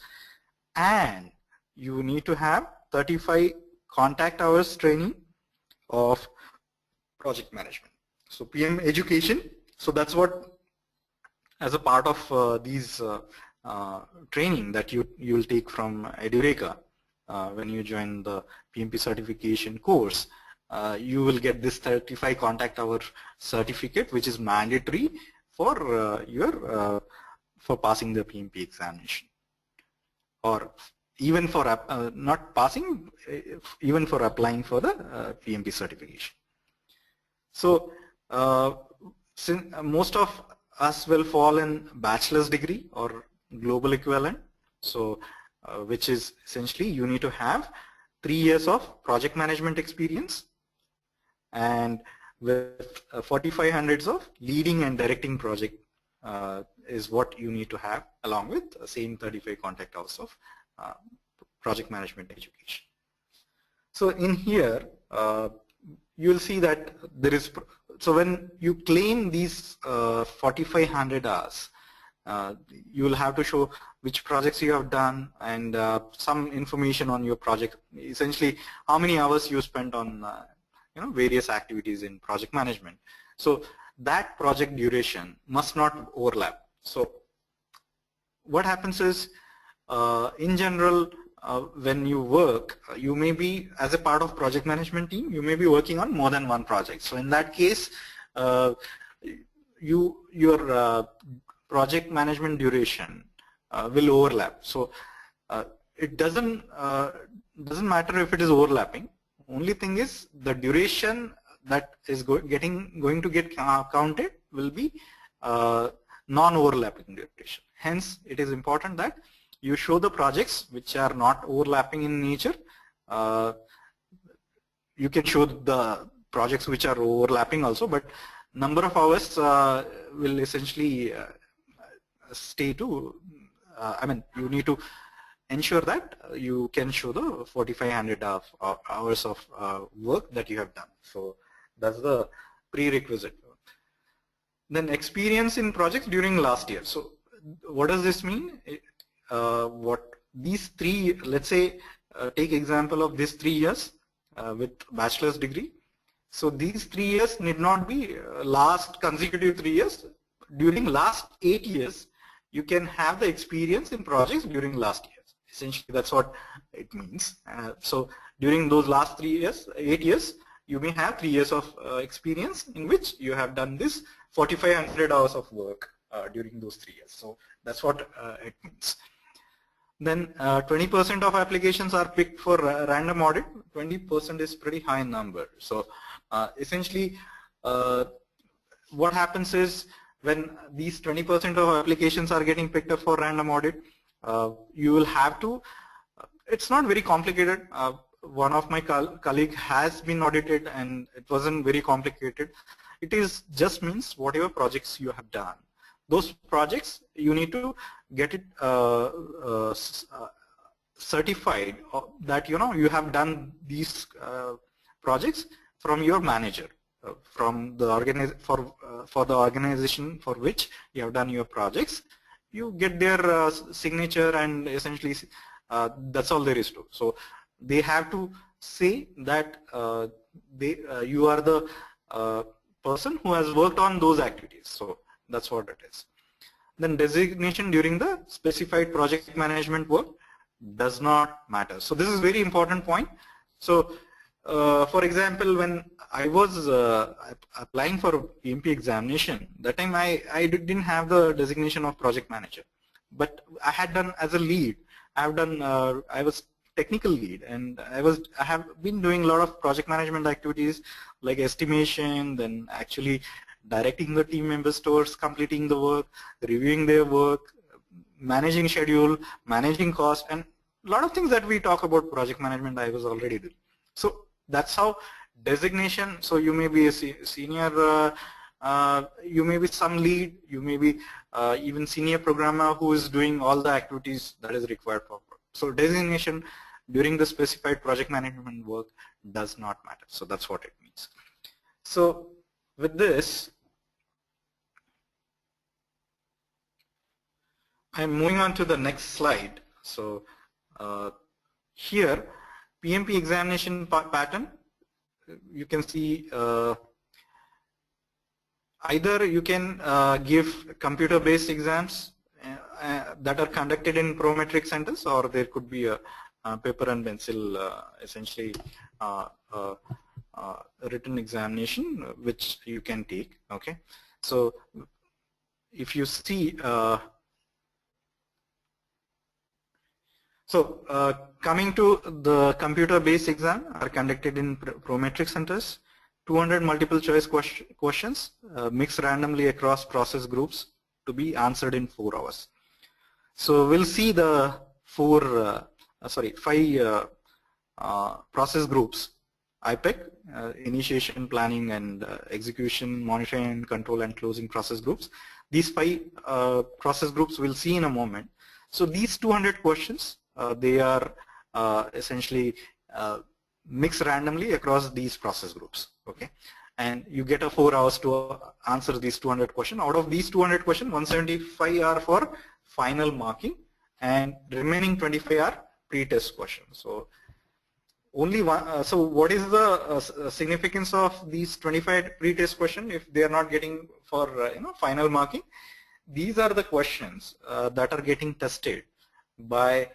and you need to have 35 contact hours training of project management. So PM education, so that's what, as a part of these training that you will take from Edureka when you join the PMP certification course, you will get this 35 contact hour certificate, which is mandatory for for passing the PMP examination, or even for not passing, even for applying for the PMP certification. So since most of us will fall in bachelor's degree or global equivalent, so which is essentially you need to have 3 years of project management experience, and with 4,500 of leading and directing project is what you need to have, along with the same 35 contact hours of project management education. So in here you will see that there is, so when you claim these 4,500 hours, you will have to show which projects you have done and some information on your project, essentially how many hours you spent on various activities in project management. So that project duration must not overlap. So what happens is, in general, when you work, you may be, as a part of project management team, you may be working on more than one project. So in that case, your project management duration will overlap. So it doesn't matter if it is overlapping. Only thing is the duration that is going to get counted will be non-overlapping duration. Hence, it is important that you show the projects which are not overlapping in nature. You can show the projects which are overlapping also, but number of hours will essentially stay to, I mean, you need to ensure that you can show the 4,500 hours of work that you have done. So that's the prerequisite. Then experience in projects during last year. So what does this mean? What these three, let's say, take example of these 3 years with bachelor's degree. So these 3 years need not be last consecutive 3 years. During last 8 years, you can have the experience in projects during last year. Essentially, that's what it means. So during those last 3 years, 8 years, you may have 3 years of experience in which you have done this 4,500 hours of work during those 3 years. So that's what it means. Then 20% of applications are picked for random audit. 20% is pretty high number. So essentially, what happens is, when these 20% of applications are getting picked up for random audit, you will have to, it's not very complicated. One of my colleague has been audited and it wasn't very complicated. It is just means whatever projects you have done, those projects you need to get it certified that you have done these projects from your manager, from the for the organization for which you have done your projects. You get their signature, and essentially that's all there is to. So they have to say that you are the person who has worked on those activities. So That's what it is. Then designation during the specified project management work does not matter. So this is very important point. So for example, when I was applying for PMP examination, that time I didn't have the designation of project manager, but I had done as a lead. I was technical lead, and I have been doing a lot of project management activities like estimation, then actually directing the team members towards completing the work, reviewing their work, managing schedule, managing cost, and a lot of things that we talk about project management I was already doing. So that's how designation, so you may be a senior, you may be some lead, you may be even senior programmer who is doing all the activities that is required for. So designation during the specified project management work does not matter. So that's what it means. So with this, I'm moving on to the next slide. So here, PMP examination pattern, you can see either you can give computer-based exams that are conducted in Prometric centers, or there could be a paper and pencil, essentially written examination which you can take. Okay, so if you see, coming to the computer-based exam are conducted in Prometric centers. 200 multiple choice questions mixed randomly across process groups to be answered in 4 hours. So we'll see the 5 process groups: IPEC, initiation, planning, and execution, monitoring, and control, and closing process groups. These 5 process groups we'll see in a moment. So these 200 questions, they are essentially mixed randomly across these process groups. Okay, and you get a 4 hours to answer these 200 questions. Out of these 200 questions, 175 are for final marking, and remaining 25 are pre-test questions. So only one. So what is the significance of these 25 pre-test questions if they are not getting for final marking? These are the questions that are getting tested by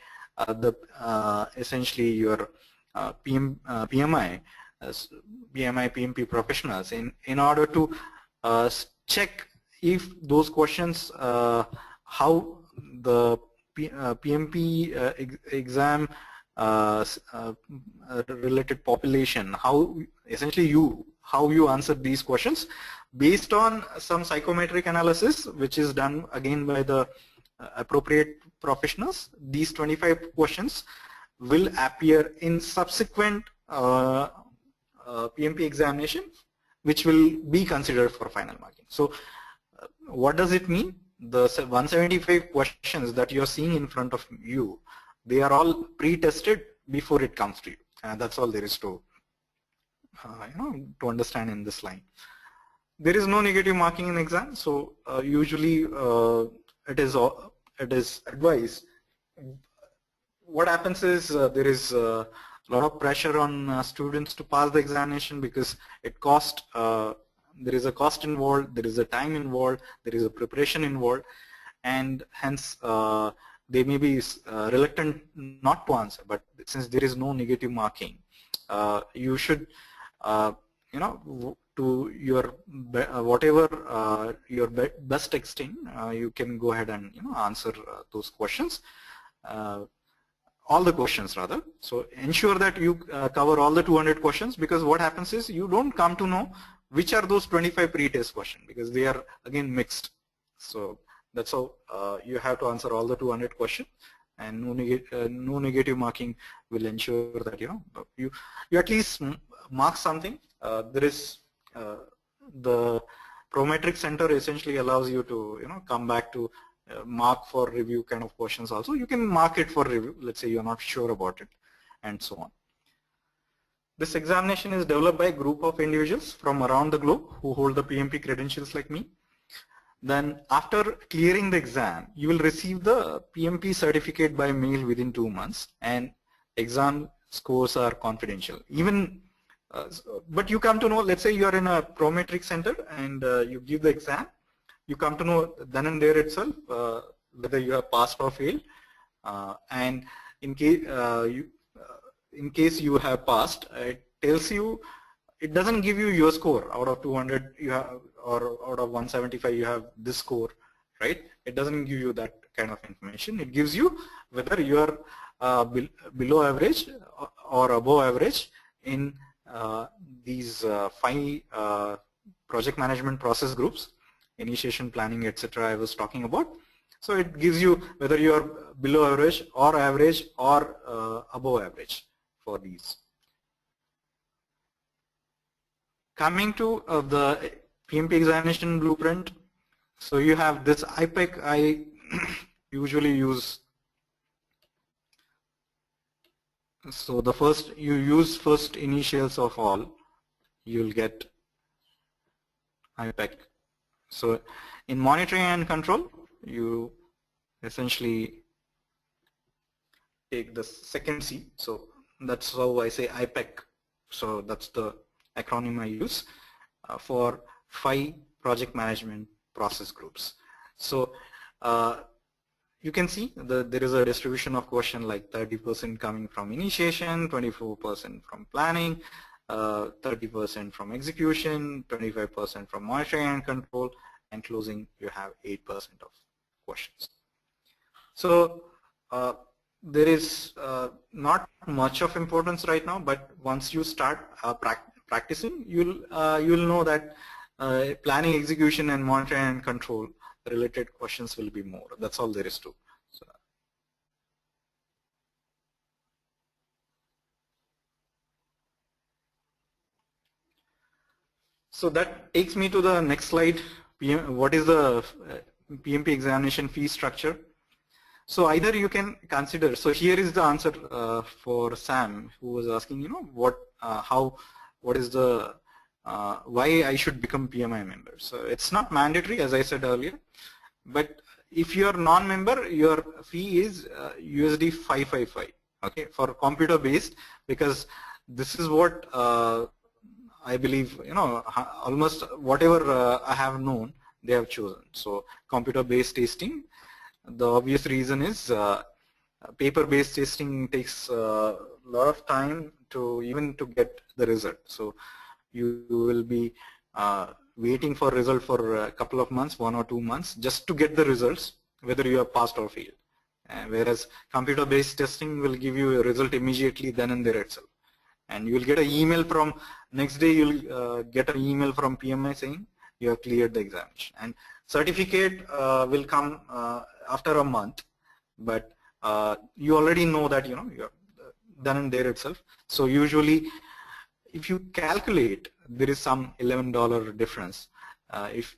essentially your PMI, PMP professionals in order to check if those questions, how the PMP exam related population, how essentially how you answer these questions based on some psychometric analysis which is done again by the appropriate professionals. These 25 questions will appear in subsequent PMP examination, which will be considered for final marking. So what does it mean? The 175 questions that you're seeing in front of you, they are all pre-tested before it comes to you, and that's all there is to to understand in this line. There is no negative marking in exam, so usually it is advised. What happens is there is a lot of pressure on students to pass the examination because it costs. There is a cost involved, there is a time involved, there is a preparation involved, and hence they may be reluctant not to answer. But since there is no negative marking, you should, to your whatever your best extent, you can go ahead and answer those questions, all the questions rather. So ensure that you cover all the 200 questions, because what happens is you don't come to know which are those 25 pre-test questions, because they are again mixed. So that's how you have to answer all the 200 questions, and no negative marking will ensure that you at least mark something. There is the Prometric Center essentially allows you to come back to mark for review kind of questions also. You can mark it for review, let's say you're not sure about it, and so on. This examination is developed by a group of individuals from around the globe who hold the PMP credentials like me. Then after clearing the exam, you will receive the PMP certificate by mail within 2 months, and exam scores are confidential. Even but you come to know, let's say you are in a Prometric center and you give the exam, you come to know then and there itself whether you have passed or failed. And in case you have passed, it tells you, it doesn't give you your score out of 200 you have, or out of 175 you have this score, right? It doesn't give you that kind of information. It gives you whether you are below average or above average in these 5 project management process groups, initiation, planning, etc. I was talking about. So it gives you whether you are below average or above average for these. Coming to the PMP examination blueprint, so you have this IPEC. I usually use, so the first, you use first initials of all, you'll get IPEC. So in monitoring and control, you essentially take the second C. So that's how I say IPEC. So that's the acronym I use for 5 project management process groups. So you can see there is a distribution of question, like 30% coming from initiation, 24% from planning, 30% from execution, 25% from monitoring and control, and closing you have 8% of questions. So there is not much of importance right now, but once you start practicing, you'll know that planning, execution, and monitoring and control related questions will be more. That's all there is to. So that takes me to the next slide. What is the PMP examination fee structure? So either you can consider, so here is the answer for Sam, who was asking, you know, what is the, why I should become PMI member. So it's not mandatory, as I said earlier, but if you are non-member, your fee is USD 555, okay, for computer based, because this is what I believe, you know, almost whatever I have known, they have chosen. So computer-based testing, the obvious reason is paper-based testing takes a lot of time to get the result. So you will be waiting for result for a couple of months, 1 or 2 months, just to get the results, whether you have passed or failed. Whereas computer-based testing will give you a result immediately then and there itself. And you will get an email from, next day you'll get an email from PMI saying you have cleared the examination. And certificate will come after a month, but you already know that, you know, you're done and there itself. So usually if you calculate, there is some $11 difference if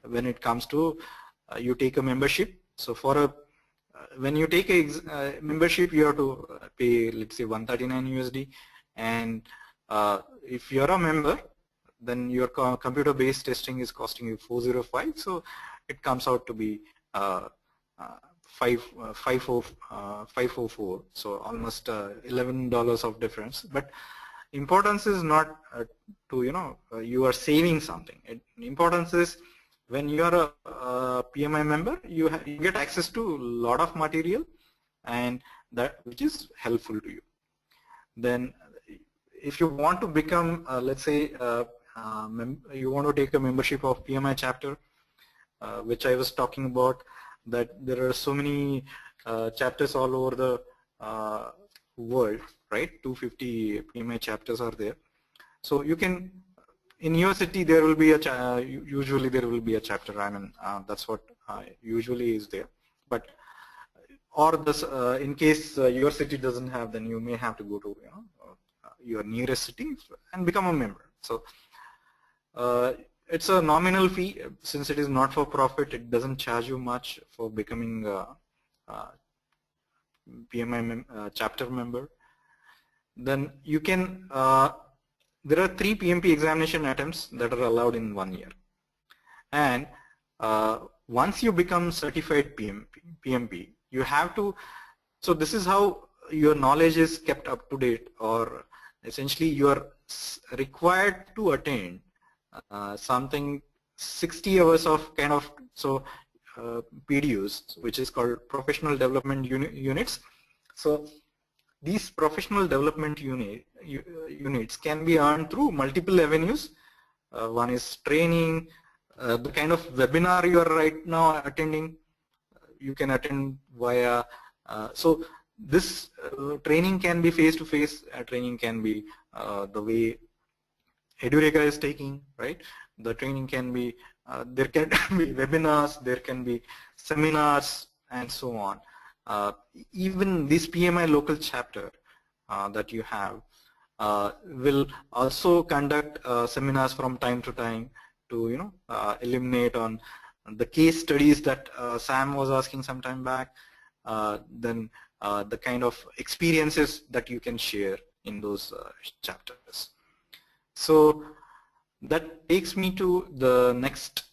when it comes to you take a membership. So for a when you take a membership, you have to pay, let's say, 139 USD, and if you're a member, then your computer-based testing is costing you 405. So it comes out to be 504. So almost $11 of difference. But importance is not to, you know, you are saving something. Importance is when you are a PMI member, you get access to a lot of material, and that which is helpful to you. Then if you want to become, let's say, you want to take a membership of PMI chapter, which I was talking about, that there are so many chapters all over the world, right? 250 PMI chapters are there. So you can, in your city, there will be a usually there will be a chapter. I mean, that's what usually is there. But or this, in case your city doesn't have, then you may have to go to, you know, your nearest city and become a member. So it's a nominal fee. Since it is not for profit, it doesn't charge you much for becoming a PMI chapter member. Then you can. There are 3 PMP examination attempts that are allowed in 1 year, and once you become certified PMP, you have to. So this is how your knowledge is kept up to date, or essentially you are required to attain something 60 hours of kind of PDUs, which is called professional development units. So these professional development units can be earned through multiple avenues. One is training, the kind of webinar you are right now attending, you can attend via, so this training can be face-to-face, training can be the way Edureka is taking, right? The training can be, there can be webinars, there can be seminars, and so on. Even this PMI local chapter that you have will also conduct seminars from time to time to eliminate on the case studies that Sam was asking some time back, then the kind of experiences that you can share in those chapters. So that takes me to the next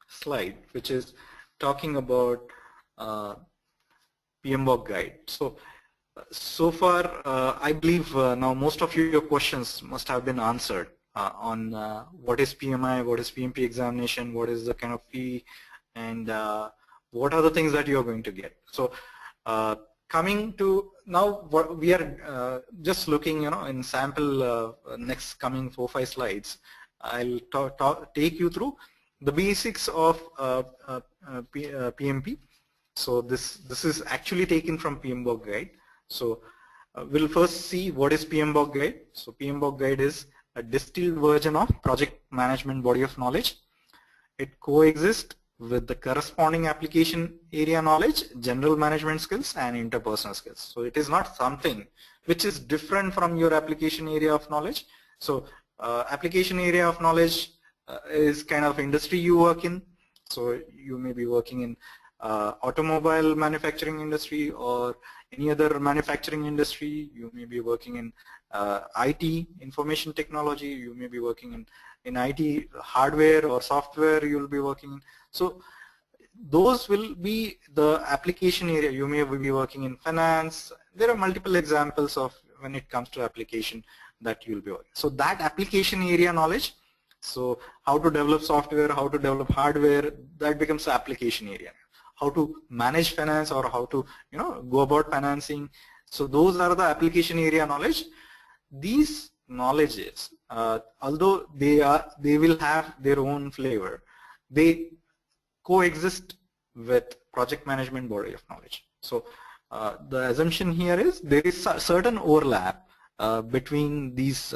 slide, which is talking about PMBOK guide. So far, I believe now most of your questions must have been answered on what is PMI, what is PMP examination, what is the kind of fee, and what are the things that you are going to get. So coming to now, we are just looking, in sample next coming 4-5 slides. I'll take you through the basics of PMP. So this is actually taken from PMBOK guide. So we'll first see what is PMBOK guide. So PMBOK guide is a distilled version of project management body of knowledge. It coexists with the corresponding application area knowledge, general management skills, and interpersonal skills. So it is not something which is different from your application area of knowledge. So application area of knowledge is kind of industry you work in. So you may be working in automobile manufacturing industry or any other manufacturing industry. You may be working in IT, information technology. You may be working in IT hardware or software you will be working in. So those will be the application area. You may be working in finance. There are multiple examples of when it comes to application that you will be working. So that application area knowledge, so how to develop software, how to develop hardware, that becomes the application area. How to manage finance or how to go about financing. So those are the application area knowledge. These knowledges, although they will have their own flavor, they coexist with project management body of knowledge. So the assumption here is there is a certain overlap between these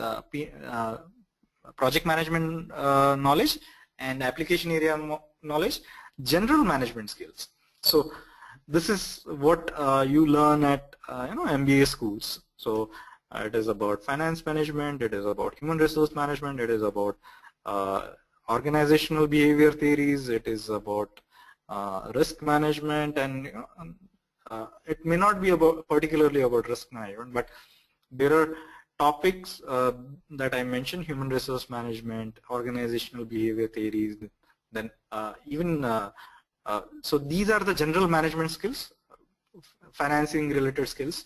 project management knowledge and application area knowledge, general management skills. So this is what you learn at MBA schools. So it is about finance management, it is about human resource management, it is about organizational behavior theories, it is about risk management, and it may not be about particularly about risk management, but there are topics that I mentioned: human resource management, organizational behavior theories, then even so these are the general management skills, financing related skills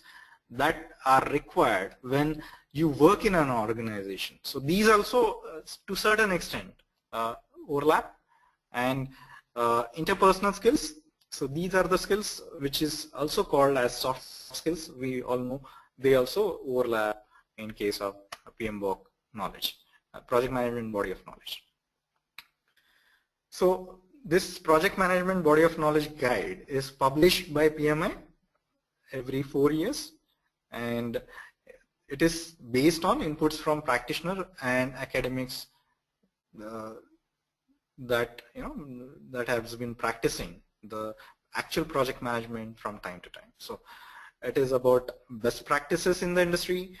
that are required when you work in an organization. So these also to certain extent overlap. And interpersonal skills, so these are the skills which is also called as soft skills. We all know they also overlap in case of PMBOK knowledge, project management body of knowledge. So this project management body of knowledge guide is published by PMI every 4 years, and it is based on inputs from practitioner and academics that that has been practicing the actual project management from time to time. So it is about best practices in the industry,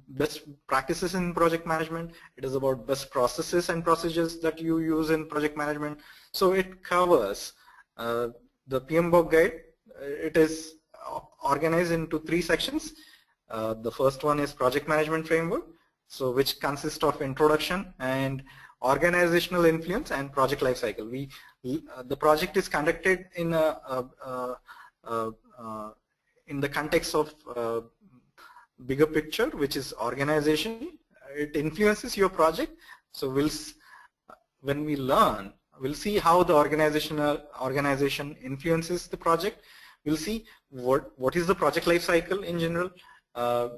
best practices in project management. It is about best processes and procedures that you use in project management. So it covers the PMBOK guide. It is organized into 3 sections. The first one is project management framework, so which consists of introduction and organizational influence and project life cycle. The project is conducted in in the context of bigger picture, which is organization. it influences your project. So when we learn, we'll see how the organization influences the project. We'll see what is the project life cycle in general,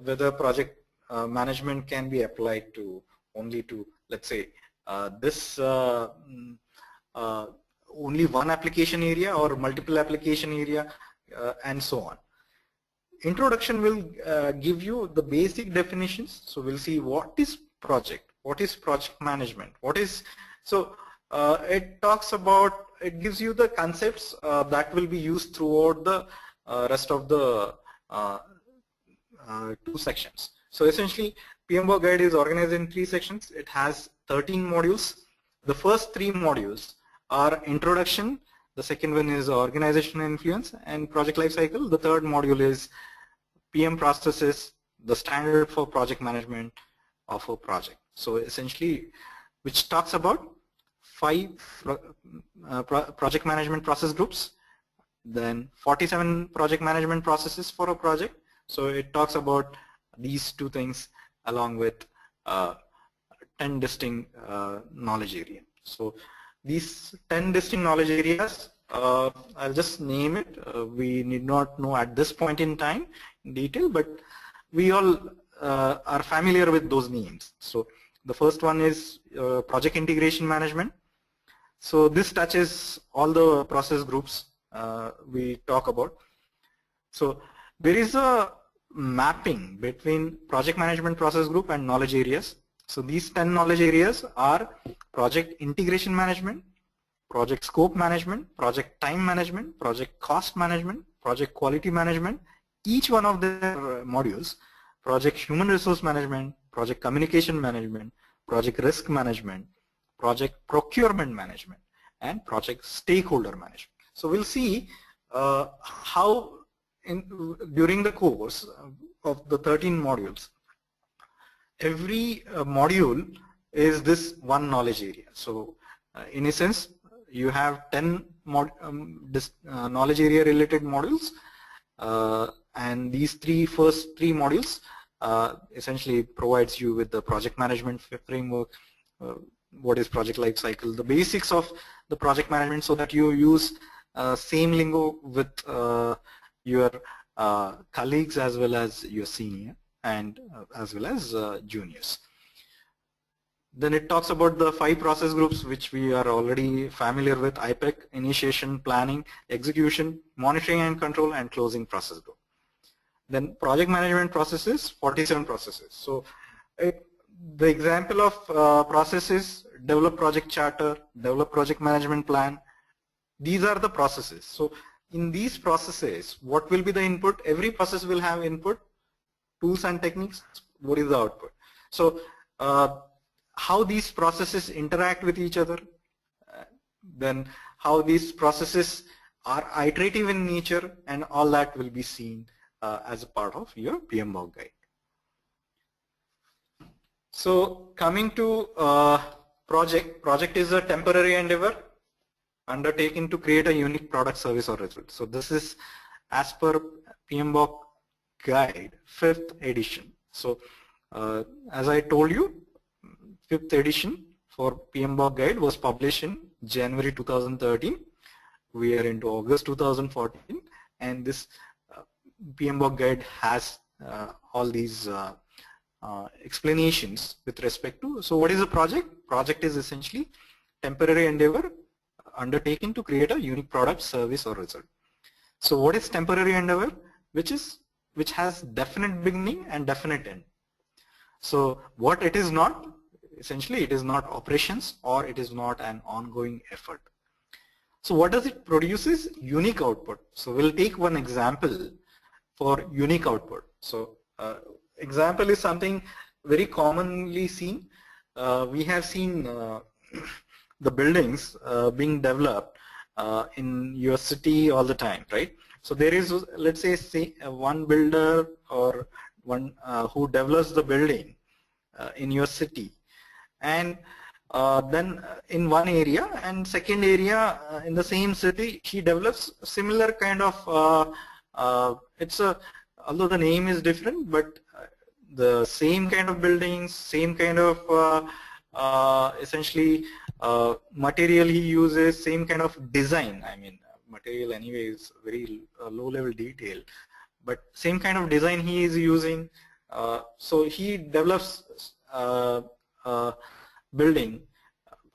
whether project management can be applied to only to, let's say, this only one application area or multiple application area, and so on. Introduction will give you the basic definitions. So we'll see what is project, what is project management, what is, so it talks about, it gives you the concepts that will be used throughout the rest of the 2 sections. So essentially PMBOK guide is organized in 3 sections. It has 13 modules. The first 3 modules are introduction, the second one is organizational influence and project life cycle. The third module is PM processes, the standard for project management of a project. So essentially, which talks about 5 project management process groups, then 47 project management processes for a project. So it talks about these 2 things along with 10 distinct knowledge areas. So these 10 distinct knowledge areas, I'll just name it. We need not know at this point in time in detail, but we all are familiar with those names. So the first one is project integration management. So this touches all the process groups we talk about. So there is a mapping between project management process group and knowledge areas. So these 10 knowledge areas are project integration management, project scope management, project time management, project cost management, project quality management, each one of their modules, project human resource management, project communication management, project risk management, project procurement management, and project stakeholder management. So we'll see how during the course of the 13 modules, every module is this one knowledge area. So in a sense, you have 10 knowledge area related modules, and these first three modules essentially provides you with the project management framework, what is project life cycle, the basics of the project management, so that you use same lingo with your colleagues as well as your senior and as well as juniors. Then it talks about the 5 process groups which we are already familiar with: IPEC, initiation, planning, execution, monitoring and control, and closing process group. Then project management processes, 47 processes. So the example of processes: develop project charter, develop project management plan. These are the processes. So in these processes, what will be the input? Every process will have input, tools and techniques. What is the output? So how these processes interact with each other, then how these processes are iterative in nature, and all that will be seen as a part of your PMBOK guide. So coming to project is a temporary endeavor undertaken to create a unique product, service, or result. So this is as per PMBOK guide 5th edition. So as I told you, 5th edition for PMBOK guide was published in January 2013. We are into August 2014, and this PMBOK guide has all these explanations with respect to. So what is a project? Project is essentially temporary endeavor undertaken to create a unique product, service, or result. So what is temporary endeavor? Which has definite beginning and definite end. So what it is not, essentially it is not operations, or it is not an ongoing effort. So what does it produces? Unique output. So we'll take one example for unique output. So example is something very commonly seen. We have seen the buildings being developed in your city all the time, right? So there is, let's say one builder or one who develops the building in your city, and then in one area, and second area in the same city, he develops similar kind of, although the name is different, but the same kind of buildings, same kind of essentially material he uses, same kind of design. I mean, material anyway is very low level detail, but same kind of design he is using. So he develops building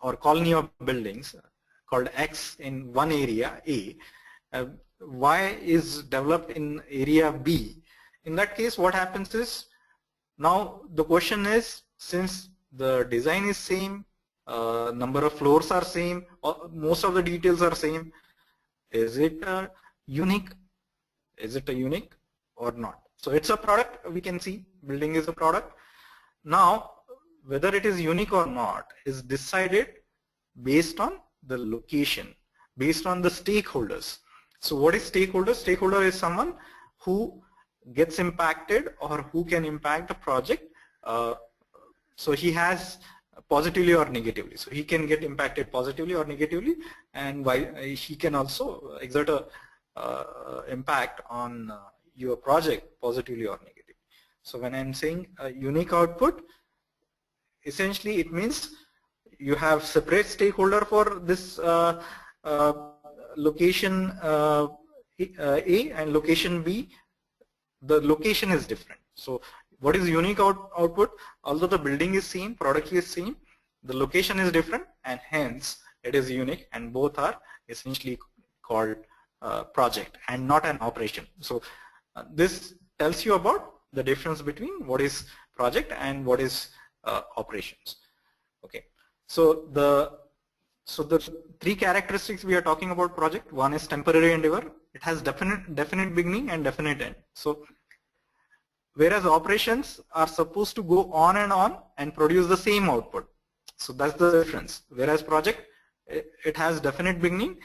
or colony of buildings called X in one area A. Y is developed in area B. In that case, what happens is, now the question is, since the design is same, number of floors are same, most of the details are same, is it unique? Is it a unique or not? So it's a product, we can see building is a product. Now whether it is unique or not is decided based on the location, based on the stakeholders. So what is stakeholder? Stakeholder is someone who gets impacted or who can impact the project. So he has positively or negatively. So he can get impacted positively or negatively, and he can also exert a impact on your project positively or negatively. So when I'm saying a unique output, essentially it means you have separate stakeholder for this location A and location B. The location is different. So what is unique output? Although the building is same, product is same, the location is different, and hence it is unique, and both are essentially called project and not an operation. So this tells you about the difference between what is project and what is operations. Okay. So the three characteristics we are talking about project. One is temporary endeavor. It has definite beginning and definite end. So whereas operations are supposed to go on and produce the same output. So that's the difference. Whereas project, it has definite beginning.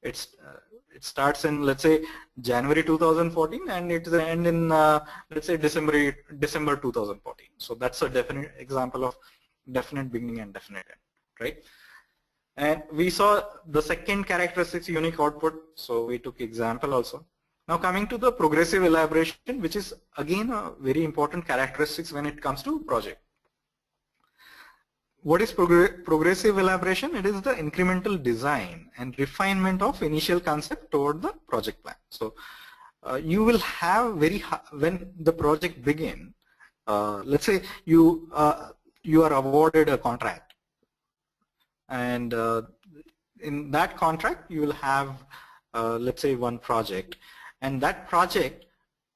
It starts in, let's say, January 2014, and it ends in let's say December 2014. So that's a definite example of definite beginning and definite end, right? And we saw the second characteristics, unique output. So we took example also. Now coming to the progressive elaboration, which is again a very important characteristics when it comes to project. What is progressive elaboration? It is the incremental design and refinement of initial concept toward the project plan. So you will have when the project begin, let's say you are awarded a contract, and in that contract you will have let's say one project, and that project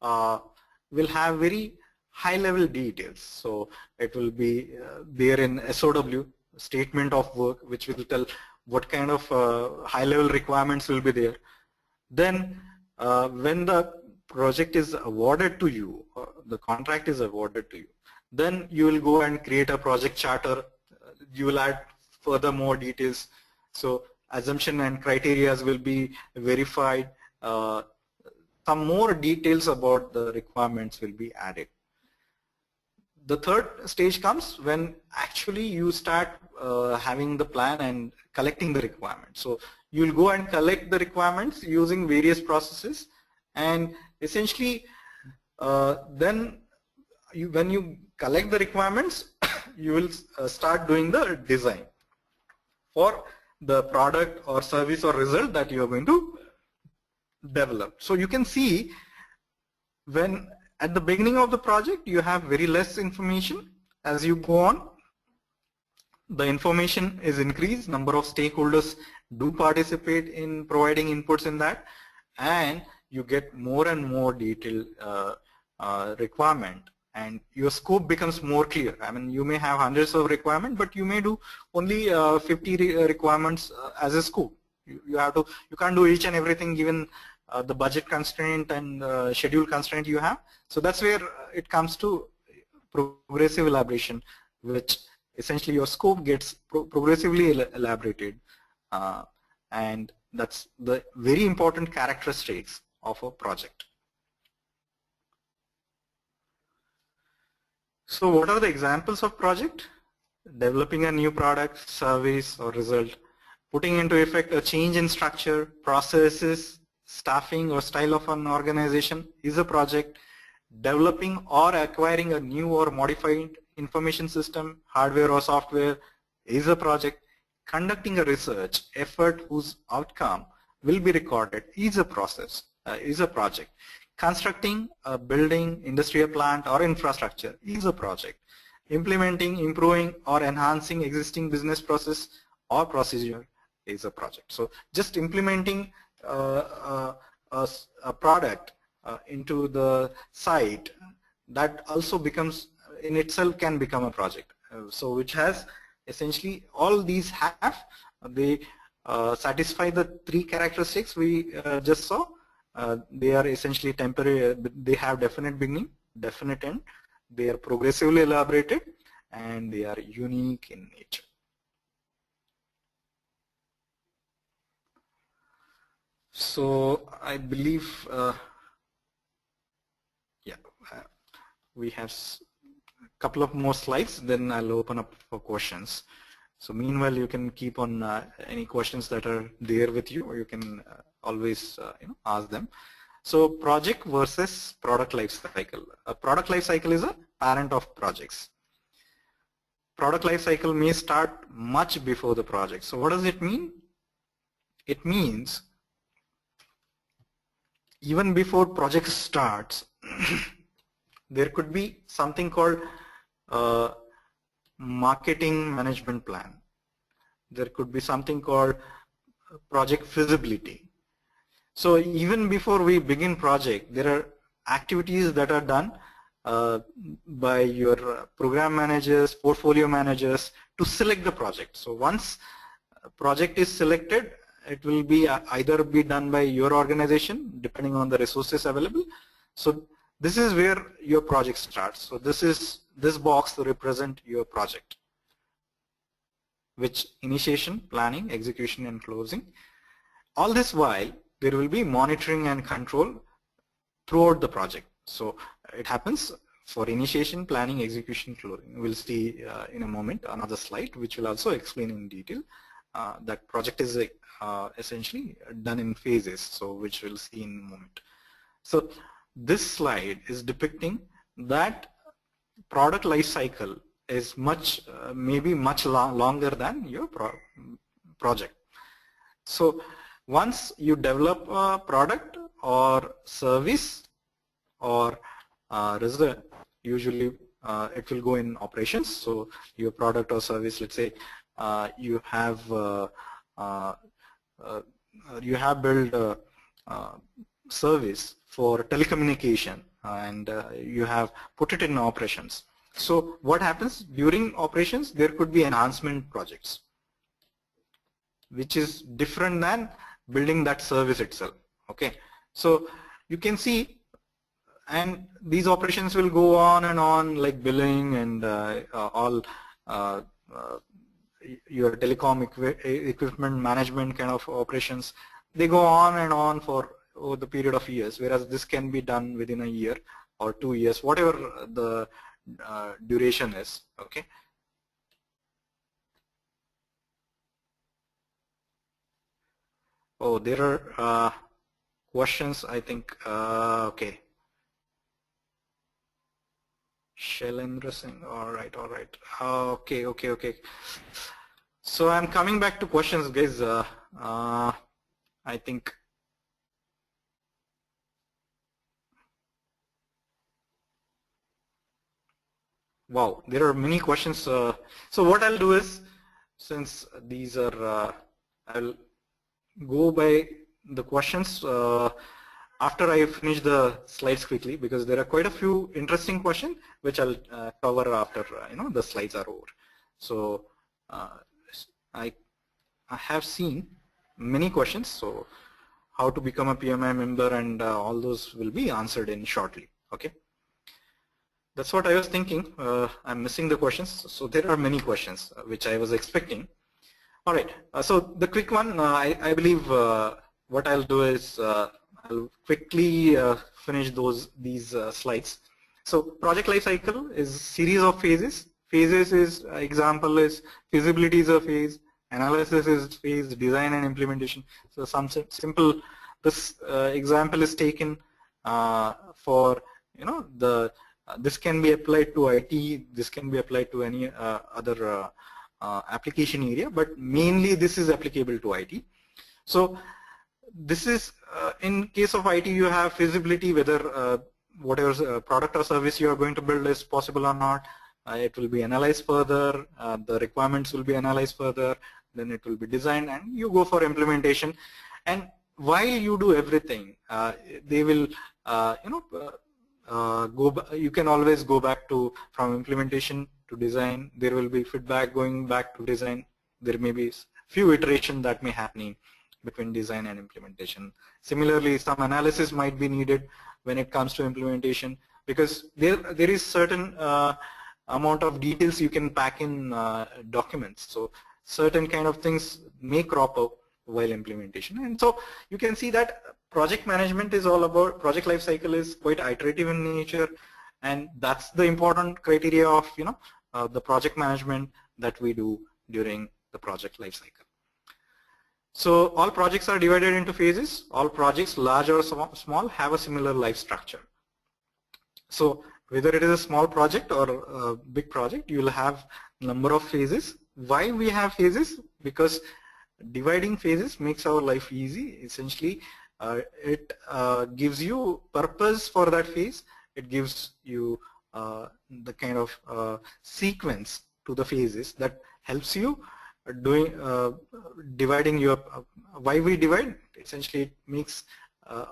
will have very high level details. So it will be there in SOW, statement of work, which will tell what kind of high level requirements will be there. Then when the project is awarded to you, the contract is awarded to you, then you will go and create a project charter. You will add further more details. So assumption and criteria will be verified. Some more details about the requirements will be added. The third stage comes when actually you start having the plan and collecting the requirements. So you will go and collect the requirements using various processes, and essentially then when you collect the requirements, you will start doing the design for the product or service or result that you are going to develop. So you can see when at the beginning of the project you have very less information. As you go on, the information is increased, number of stakeholders do participate in providing inputs in that, and you get more and more detailed requirement, and your scope becomes more clear. I mean, you may have hundreds of requirements, but you may do only 50 requirements as a scope. You can't do each and everything given the budget constraint and schedule constraint you have. So that's where it comes to progressive elaboration, which essentially your scope gets progressively elaborated, and that's the very important characteristics of a project. So what are the examples of project? Developing a new product, service or result, putting into effect a change in structure, processes, staffing or style of an organization is a project. developing or acquiring a new or modified information system, hardware or software is a project. Conducting a research effort whose outcome will be recorded is a process, is a project. Constructing a building, industrial plant or infrastructure is a project. Implementing, improving or enhancing existing business process or procedure is a project. So just implementing a product into the site, that also becomes, in itself can become a project. So which has essentially all these have, they satisfy the three characteristics we just saw. They are essentially temporary, they have definite beginning, definite end, they are progressively elaborated, and they are unique in nature. So I believe we have a couple of more slides, then I'll open up for questions. So meanwhile, you can keep on any questions that are there with you, or you can always ask them. So project versus product life cycle. A product life cycle is a parent of projects. Product life cycle may start much before the project. So what does it mean? It means even before project starts, there could be something called marketing management plan. There could be something called project feasibility. So even before we begin project, there are activities that are done by your program managers, portfolio managers to select the project. So once a project is selected, it will be either be done by your organization depending on the resources available. So this is where your project starts. So this box to represent your project, which initiation, planning, execution and closing. All this while there will be monitoring and control throughout the project. So it happens for initiation, planning, execution, closing. We'll see in a moment another slide which will also explain in detail that project is essentially done in phases, so which we'll see in a moment. So this slide is depicting that product life cycle is much, maybe much longer than your project. So once you develop a product or service or result, usually it will go in operations. So your product or service, let's say you have built a service for telecommunication and you have put it in operations. So what happens during operations? There could be enhancement projects, which is different than building that service itself. Okay, so you can see, and these operations will go on and on, like billing and all your telecom equipment management kind of operations. They go on and on for over the period of years, whereas this can be done within a year or 2 years, whatever the duration is. Okay. Oh, there are questions, I think. Okay. Shailendra Singh. All right, all right. Okay. So I'm coming back to questions, guys. I think. Wow, there are many questions. So what I'll do is, since these are, I'll go by the questions after I finish the slides quickly, because there are quite a few interesting questions which I'll cover after the slides are over. So I have seen many questions. So how to become a PMI member and all those will be answered in shortly. Okay. That's what I was thinking. I'm missing the questions. So there are many questions which I was expecting. All right. So the quick one, I believe what I'll do is I'll quickly finish these slides. So project life cycle is a series of phases. Phases is example is feasibility is a phase, analysis is phase, design and implementation. So some simple. This example is taken for this can be applied to IT, this can be applied to any other application area, but mainly this is applicable to IT. So this is in case of IT, you have feasibility whether whatever product or service you are going to build is possible or not. It will be analyzed further, the requirements will be analyzed further, then it will be designed, and you go for implementation. And while you do everything, they will you can always go back to from implementation to design. There will be feedback going back to design. There may be few iterations that may happening between design and implementation. Similarly, some analysis might be needed when it comes to implementation, because there is certain amount of details you can pack in documents. So certain kind of things may crop up while implementation. And so you can see that project management is all about, project life cycle is quite iterative in nature, and that's the important criteria of the project management that we do during the project life cycle. So all projects are divided into phases. All projects, large or small, have a similar life structure. So whether it is a small project or a big project, you will have number of phases. Why we have phases? Because dividing phases makes our life easy. Essentially, it gives you purpose for that phase. It gives you the kind of sequence to the phases that helps you doing dividing your why we divide. Essentially, it makes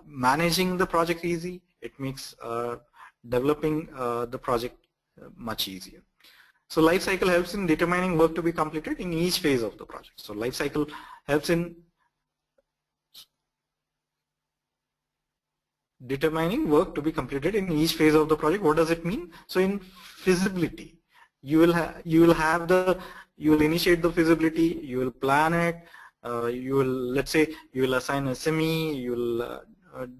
managing the project easy. It makes developing the project much easier. So life cycle helps in determining work to be completed in each phase of the project. So life cycle helps in determining work to be completed in each phase of the project. What does it mean? So in feasibility, you will initiate the feasibility, you will plan it, let's say you will assign a SME, you will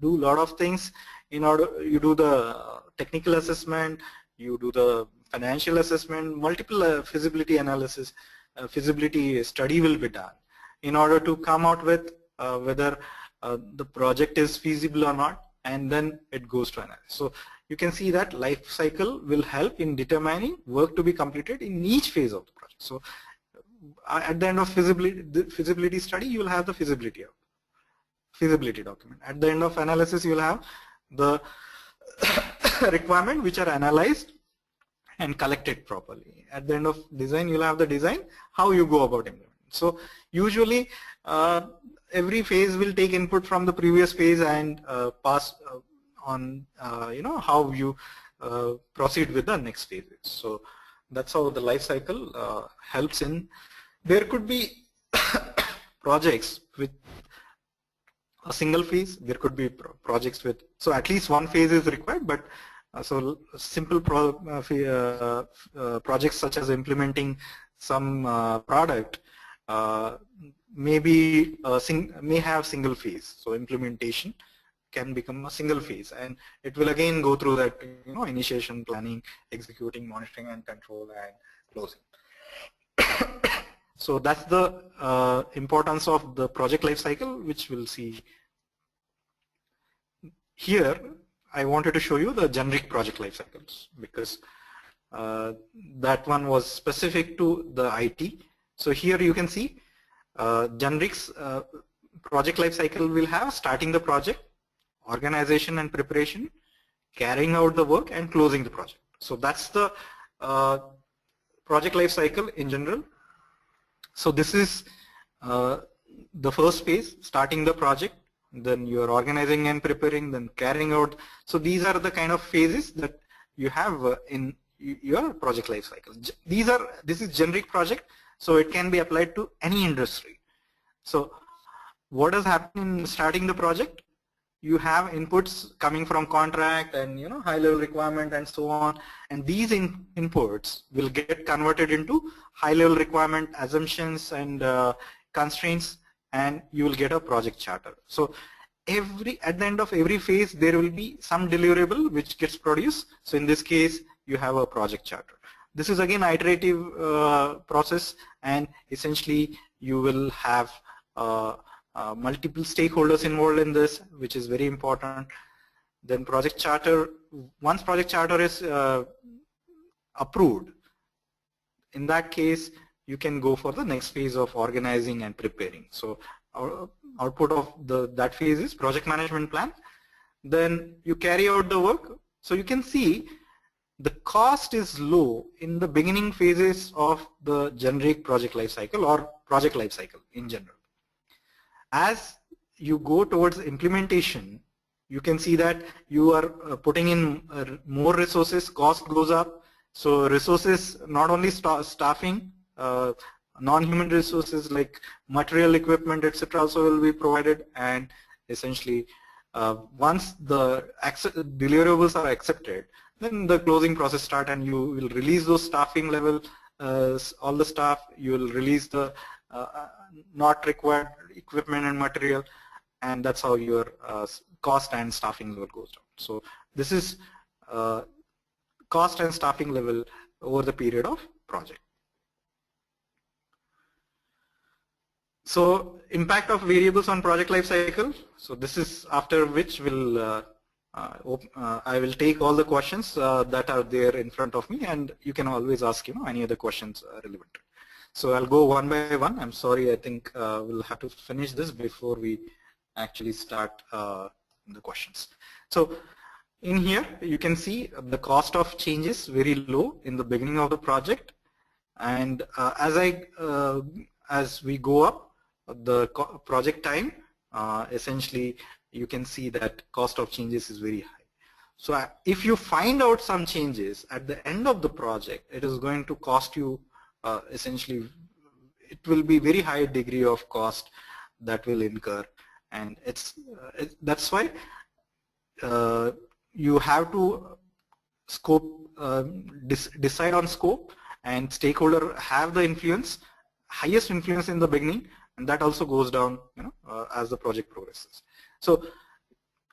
do a lot of things in order, you do the technical assessment, you do the financial assessment, multiple feasibility analysis, feasibility study will be done in order to come out with whether the project is feasible or not, and then it goes to analysis. So you can see that life cycle will help in determining work to be completed in each phase of the project. So at the end of feasibility study, you will have the feasibility document. At the end of analysis, you will have the requirement which are analyzed and collected properly. At the end of design, you'll have the design, how you go about implementing. So usually every phase will take input from the previous phase and pass on how you proceed with the next phases. So that's how the life cycle helps in. There could be projects with a single phase. There could be projects with, so at least one phase is required, but so simple projects such as implementing some product may have single phase. So implementation can become a single phase, and it will again go through that initiation, planning, executing, monitoring and control, and closing. So that's the importance of the project life cycle, which we'll see here. I wanted to show you the generic project life cycles because that one was specific to the IT. So here you can see generics project life cycle will have starting the project, organization and preparation, carrying out the work, and closing the project. So that's the project life cycle in general. So this is the first phase, starting the project, then you are organizing and preparing, then carrying out. So these are the kind of phases that you have in your project life cycle. This is generic project, so it can be applied to any industry. So what does happen in starting the project? You have inputs coming from contract and high level requirement and so on, and these inputs will get converted into high level requirement assumptions and constraints, and you will get a project charter. So at the end of every phase there will be some deliverable which gets produced. So in this case you have a project charter. This is again iterative process, and essentially you will have multiple stakeholders involved in this, which is very important. Then project charter, once project charter is approved, in that case you can go for the next phase of organizing and preparing. So output of that phase is project management plan. Then you carry out the work. So you can see the cost is low in the beginning phases of the generic project lifecycle or project lifecycle in general. As you go towards implementation, you can see that you are putting in more resources, cost goes up. So resources, not only staffing, non-human resources like material, equipment, etc. also will be provided, and essentially once the deliverables are accepted, then the closing process start, and you will release those staffing level, all the staff, you will release the not required equipment and material, and that's how your cost and staffing level goes down. So this is cost and staffing level over the period of project. So impact of variables on project life cycle. So this is after which will I will take all the questions that are there in front of me, and you can always ask any other questions relevant. So I'll go one by one. I'm sorry, I think we'll have to finish this before we actually start the questions. So in here you can see the cost of change is very low in the beginning of the project, and as we go up the project time, essentially you can see that cost of changes is very high. So if you find out some changes at the end of the project, it is going to cost you essentially, it will be very high degree of cost that will incur, and that's why you have to scope, decide on scope, and stakeholder have the influence, highest influence in the beginning, and that also goes down as the project progresses. So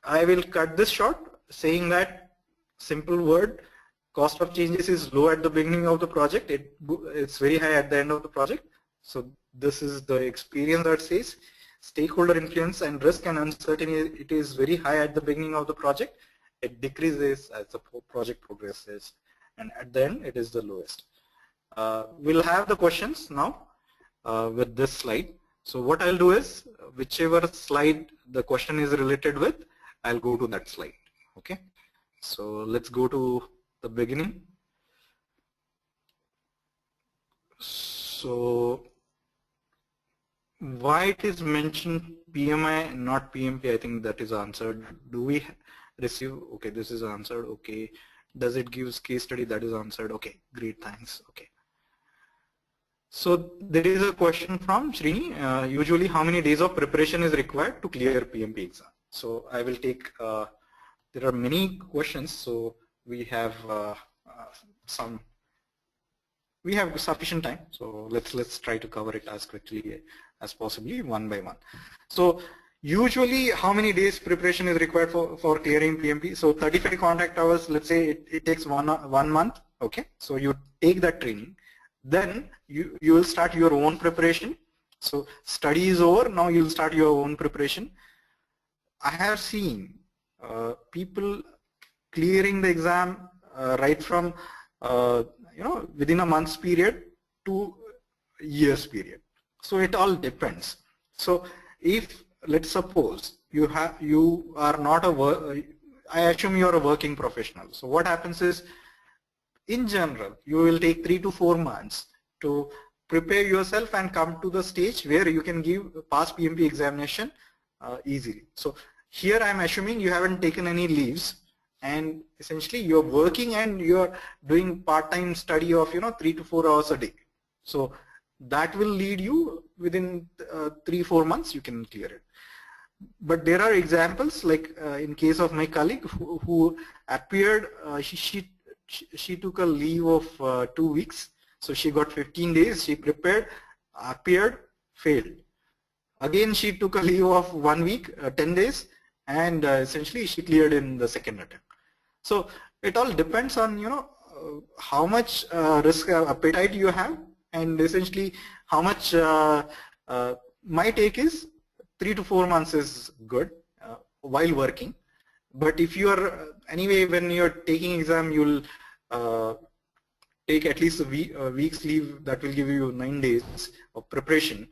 I will cut this short saying that simple word, cost of changes is low at the beginning of the project, it's very high at the end of the project. So this is the experience that says stakeholder influence and risk and uncertainty, it is very high at the beginning of the project, it decreases as the project progresses, and at the end it is the lowest. We'll have the questions now with this slide. So what I'll do is, whichever slide the question is related with, I'll go to that slide. Okay. So let's go to the beginning. So why it is mentioned PMI, not PMP, I think that is answered. Do we receive, okay, this is answered, okay. Does it give case study, that is answered, okay, great, thanks, okay. So there is a question from Srini, usually how many days of preparation is required to clear PMP exam? So I will take, there are many questions, so we have we have sufficient time, so let's try to cover it as quickly as possibly, one by one. So usually how many days preparation is required for clearing PMP? So 35 contact hours, let's say it takes one month, okay? So you take that training, then you will start your own preparation. So study is over, now you'll start your own preparation. I have seen people clearing the exam right from within a month's period to years period. So it all depends. So if, let's suppose you are not I assume you are a working professional. So what happens is, in general, you will take 3 to 4 months to prepare yourself and come to the stage where you can pass PMP examination easily. So here I am assuming you haven't taken any leaves, and essentially you're working and you're doing part-time study of 3 to 4 hours a day. So that will lead you within 3-4 months you can clear it. But there are examples like in case of my colleague who appeared, she took a leave of 2 weeks. So she got 15 days, she prepared, appeared, failed. Again she took a leave of 1 week, 10 days, and essentially she cleared in the second attempt. So it all depends on how much risk appetite you have, and essentially how much my take is 3 to 4 months is good while working. But if you are anyway, when you're taking exam, you'll take at least a week's leave. That will give you 9 days of preparation.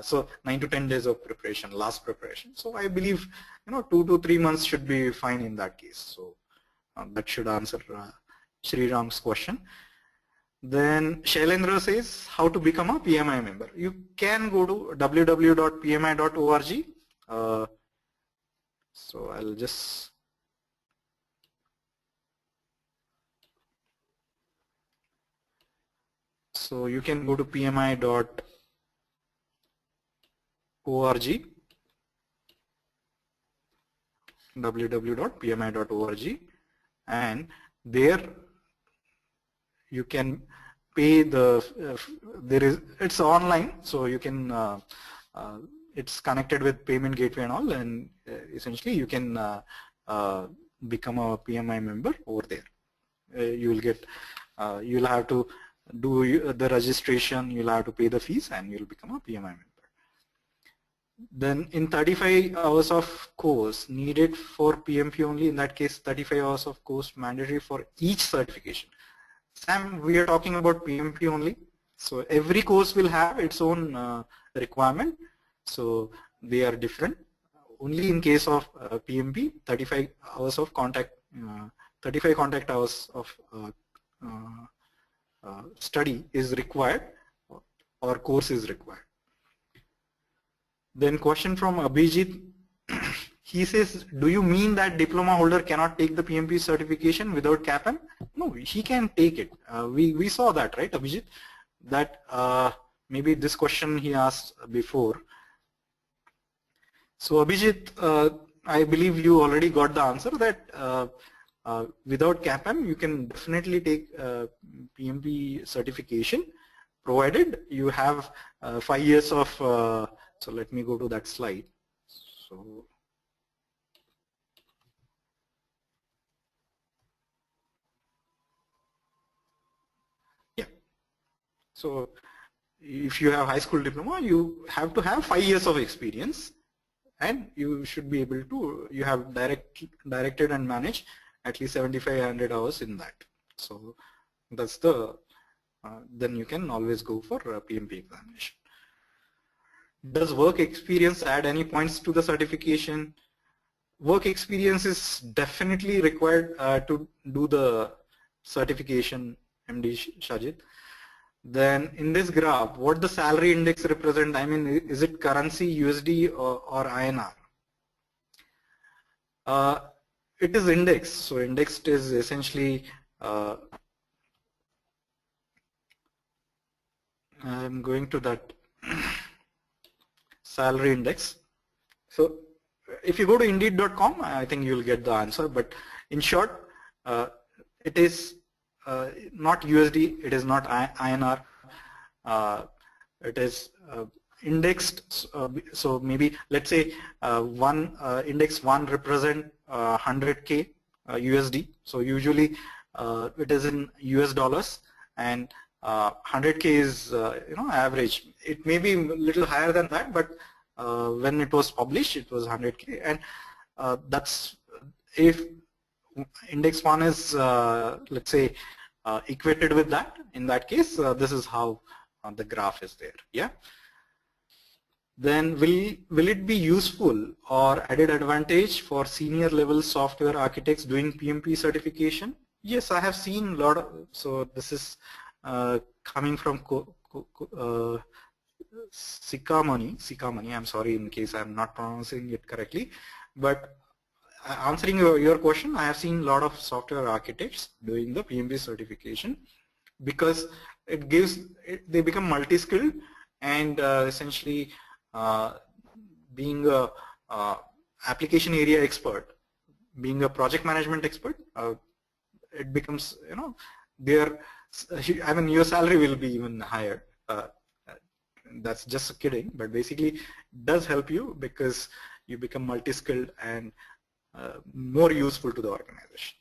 So 9 to 10 days of preparation, last preparation. So I believe 2 to 3 months should be fine in that case. So that should answer Sriram's question. Then Shailendra says how to become a PMI member. You can go to www.pmi.org. So I'll just you can go to pmi.org, www.pmi.org, and there you can pay the it's online, so you can it's connected with payment gateway and all, and essentially you can become a PMI member over there. You will get you'll have to do the registration, you'll have to pay the fees, and you'll become a PMI member. Then in 35 hours of course needed for PMP only, in that case 35 hours of course mandatory for each certification. Sam, we are talking about PMP only. So every course will have its own requirement. So they are different. Only in case of PMP, 35 hours of contact, 35 contact hours of study is required, or course is required. Then question from Abhijit. He says, do you mean that diploma holder cannot take the PMP certification without CAPM? No, he can take it. We saw that, right, Abhijit? That maybe this question he asked before. So Abhijit, I believe you already got the answer that without CAPM you can definitely take PMP certification, provided you have 5 years of, so let me go to that slide. So yeah, so if you have high school diploma, you have to have 5 years of experience, and you should be able to, you have directed and managed at least 7,500 hours in that. So that's the, then you can always go for a PMP examination. Does work experience add any points to the certification? Work experience is definitely required to do the certification, MD Shajid. Then in this graph, what the salary index represent? I mean, is it currency, USD or INR? It is indexed. So indexed is essentially, I'm going to that salary index. So if you go to indeed.com, I think you'll get the answer. But in short, it is not USD, it is not INR, it is indexed. So maybe let's say index 1 represent 100K USD. So usually it is in US dollars, and 100K is average. It may be a little higher than that, but when it was published, it was 100K, and that's if index 1 is let's say equated with that. In that case, this is how the graph is there. Yeah. Then will it be useful or added advantage for senior level software architects doing PMP certification? Yes, I have seen a lot of. So this is coming from Sikamani. I'm sorry in case I'm not pronouncing it correctly, but answering your question, I have seen a lot of software architects doing the PMP certification because it gives, they become multi-skilled, and essentially being a application area expert, being a project management expert, it becomes, I mean, your salary will be even higher. That's just kidding, but basically it does help you because you become multi-skilled and more useful to the organization.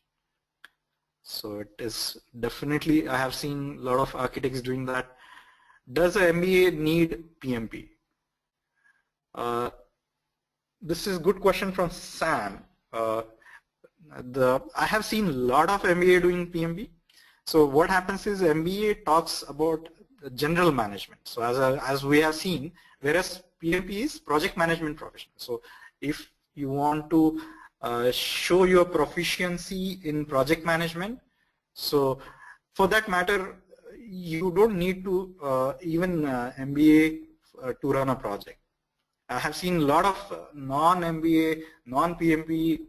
So it is definitely, I have seen a lot of architects doing that. Does a MBA need PMP? This is a good question from Sam. I have seen a lot of MBA doing PMP. So what happens is MBA talks about general management. So as we have seen, whereas PMP is project management profession. So if you want to show your proficiency in project management, so for that matter, you don't need to even MBA to run a project. I have seen a lot of non-MBA, non-PMP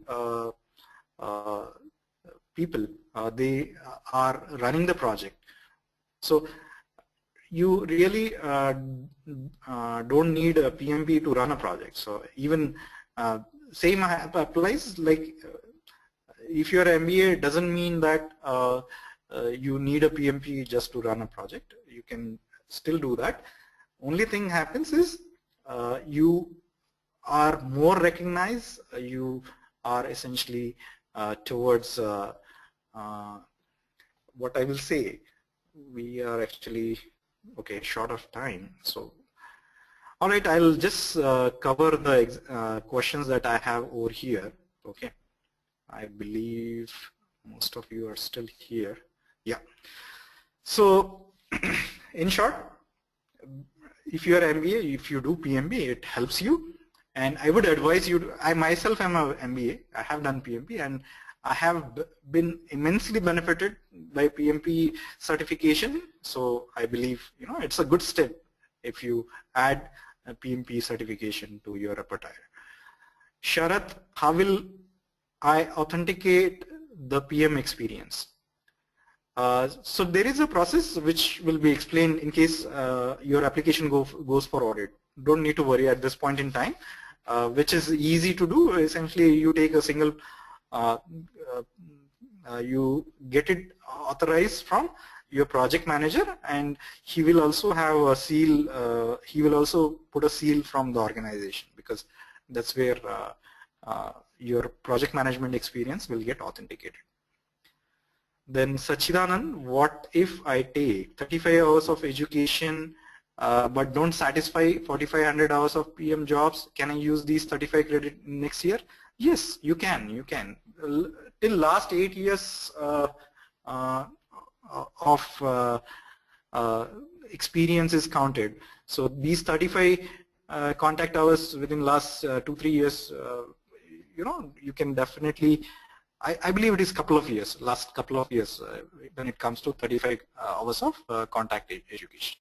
people, they are running the project. So you really don't need a PMP to run a project. So even same applies, like if you're MBA, it doesn't mean that you need a PMP just to run a project. You can still do that. Only thing happens is you are more recognized, you are essentially towards what I will say, we are actually okay short of time. So all right, I'll just cover the questions that I have over here. Okay, I believe most of you are still here. Yeah, so in short, if you are MBA, if you do PMP, it helps you. And I would advise you, I myself am a MBA, I have done PMP, and I have been immensely benefited by PMP certification. So I believe, it's a good step if you add a PMP certification to your repertoire. Sharath, how will I authenticate the PM experience? So there is a process which will be explained in case your application goes for audit. Don't need to worry at this point in time, which is easy to do. Essentially, you take a single, you get it authorized from your project manager, and he will also have a seal, he will also put a seal from the organization, because that's where your project management experience will get authenticated. Then Sachidanand, what if I take 35 hours of education but don't satisfy 4,500 hours of PM jobs? Can I use these 35 credit next year? Yes, you can. You can. Till last 8 years of experience is counted. So these 35 contact hours within last 2-3 years, you can definitely. I believe it is last couple of years when it comes to 35 hours of contact education.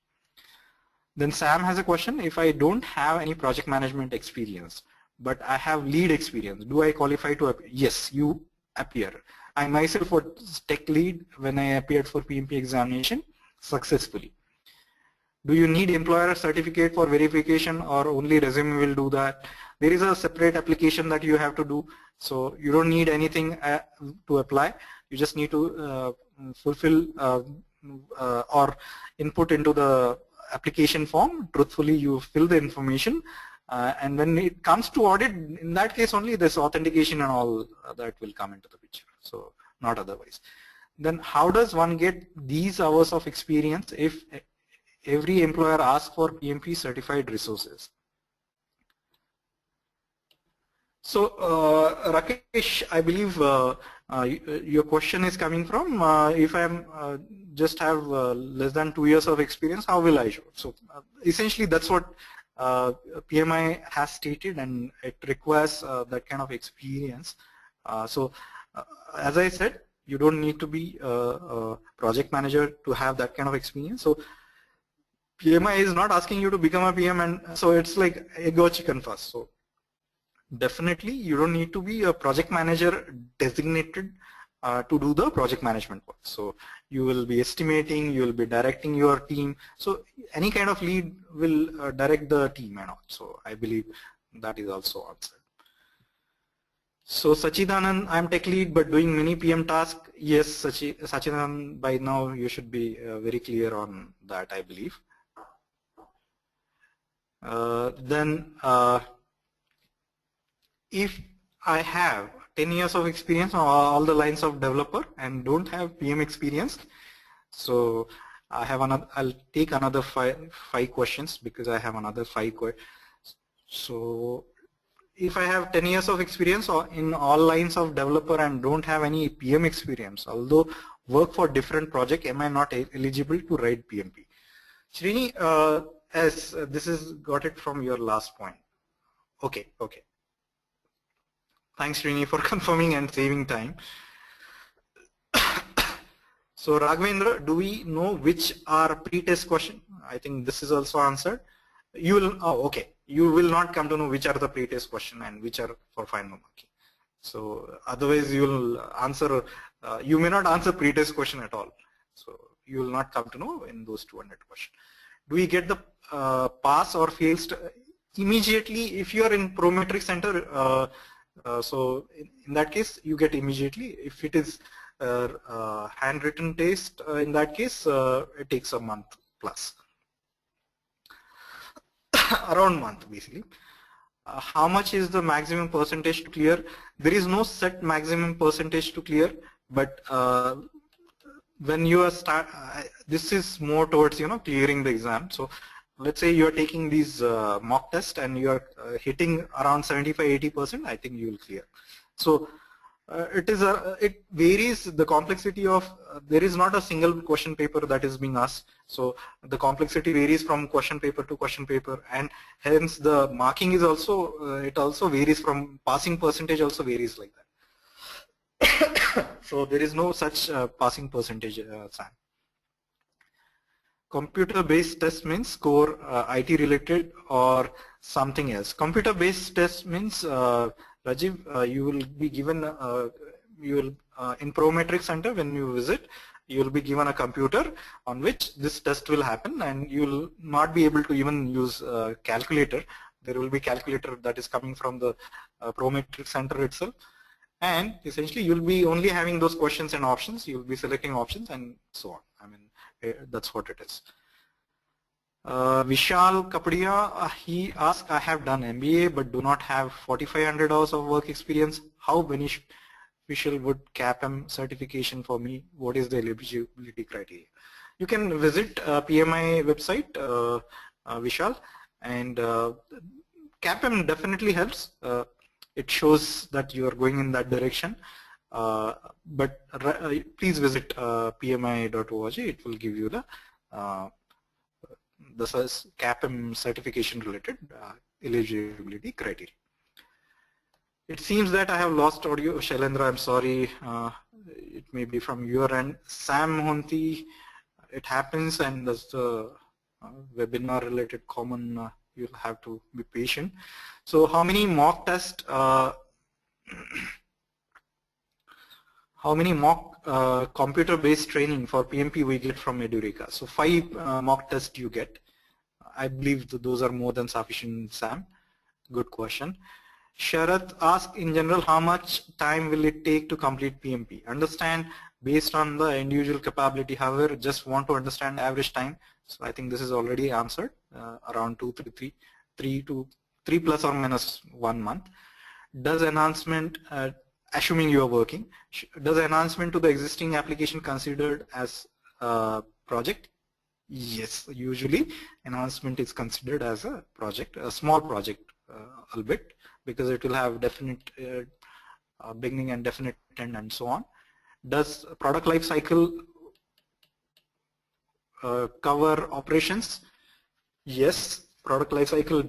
Then Sam has a question, if I don't have any project management experience, but I have lead experience, do I qualify to appear? Yes, you appear. I myself was tech lead when I appeared for PMP examination successfully. Do you need employer certificate for verification, or only resume will do that? There is a separate application that you have to do, so you don't need anything to apply. You just need to fulfill or input into the application form. Truthfully, you fill the information, and when it comes to audit, in that case only this authentication and all that will come into the picture, so not otherwise. Then how does one get these hours of experience if every employer asks for PMP certified resources? So Rakesh, I believe your question is coming from if I'm just have less than 2 years of experience, how will I show? So essentially that's what PMI has stated, and it requires that kind of experience. So as I said, you don't need to be a project manager to have that kind of experience. So PMI is not asking you to become a PM, and so it's like egg or chicken first. So definitely you don't need to be a project manager designated to do the project management work. So you will be estimating, you will be directing your team. So any kind of lead will direct the team and all. So I believe that is also answered. So Sachidanand, I'm tech lead but doing many PM tasks. Yes, Sachidanand, by now you should be very clear on that, I believe. Then if I have 10 years of experience on all the lines of developer and don't have PM experience, so I have another, I'll take another five questions because I have another 5 questions. So if I have 10 years of experience or in all lines of developer and don't have any PM experience, although work for different project, am I not eligible to write PMP? Srini, as this is got it from your last point. Okay, okay. Thanks, Srini, for confirming and saving time. So Raghavendra, do we know which are pre-test question? I think this is also answered. You will, oh, okay. You will not come to know which are the pre-test question and which are for final marking. So otherwise you will answer, you may not answer pre-test question at all. So you will not come to know in those 200 questions. Do we get the pass or fail immediately if you are in Prometric Center? So in that case you get immediately. If it is handwritten test, in that case it takes a month plus. Around month basically. How much is the maximum percentage to clear? There is no set maximum percentage to clear, but when you are this is more towards clearing the exam. So let's say you are taking these mock test and you are hitting around 75-80%, I think you will clear. So it varies the complexity of, there is not a single question paper that is being asked. So the complexity varies from question paper to question paper, and hence the marking is also, it also varies from passing percentage also varies like that. So there is no such passing percentage, Sam. Computer-based test means core IT related or something else. Computer-based test means Rajiv, you will be given, in Prometric Center when you visit, you will be given a computer on which this test will happen, and you will not be able to even use calculator. There will be calculator that is coming from the Prometric Center itself, and essentially you will be only having those questions and options. You will be selecting options and so on. I mean, that's what it is. Vishal Kapadia, he asked, I have done MBA but do not have 4,500 hours of work experience. How beneficial would CAPM certification for me? What is the eligibility criteria? You can visit PMI website, Vishal, and CAPM definitely helps. It shows that you are going in that direction. But please visit pmi.org. It will give you the this is CAPM certification related eligibility criteria. It seems that I have lost audio. Shailendra, I'm sorry. It may be from your end. Sam Mohonti, it happens, and that's the webinar related common. You'll have to be patient. So how many mock tests? How many mock computer-based training for PMP we get from Edureka? So 5 mock tests you get. I believe that those are more than sufficient, Sam. Good question. Sharath asked, in general, how much time will it take to complete PMP? Understand based on the individual capability. However, just want to understand average time. So I think this is already answered, around 3 plus or minus 1 month. Does enhancement, assuming you are working, does enhancement to the existing application considered as a project? Yes, usually enhancement is considered as a project, a small project, albeit, because it will have definite beginning and definite end and so on. Does product life cycle cover operations? Yes, product life cycle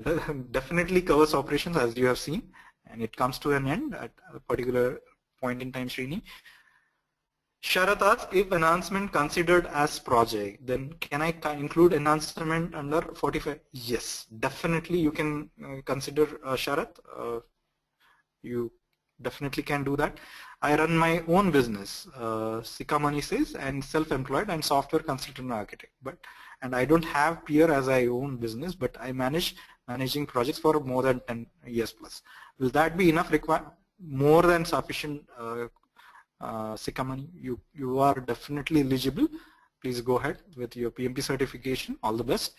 definitely covers operations, as you have seen, and it comes to an end at a particular point in time, Srini. Sharath asks, if enhancement considered as project, then can I include enhancement under 45? Yes, definitely you can consider, Sharath. You definitely can do that. I run my own business, Sikamani says, and self-employed and software consultant architect. And I don't have peer as I own business, but I managing projects for more than 10 years plus. Will that be enough? More than sufficient, Sikamani? You are definitely eligible. Please go ahead with your PMP certification. All the best.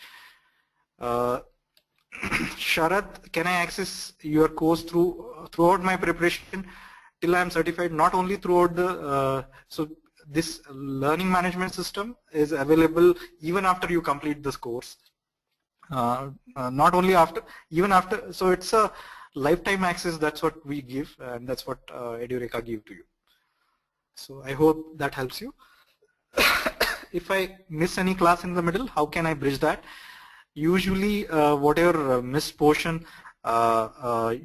Sharath, can I access your course throughout my preparation till I am certified? Not only throughout the so this learning management system is available even after you complete this course. Not only after, even after. So it's a lifetime access, that's what we give, and that's what Edureka give to you. So I hope that helps you. If I miss any class in the middle, how can I bridge that? Usually whatever missed portion that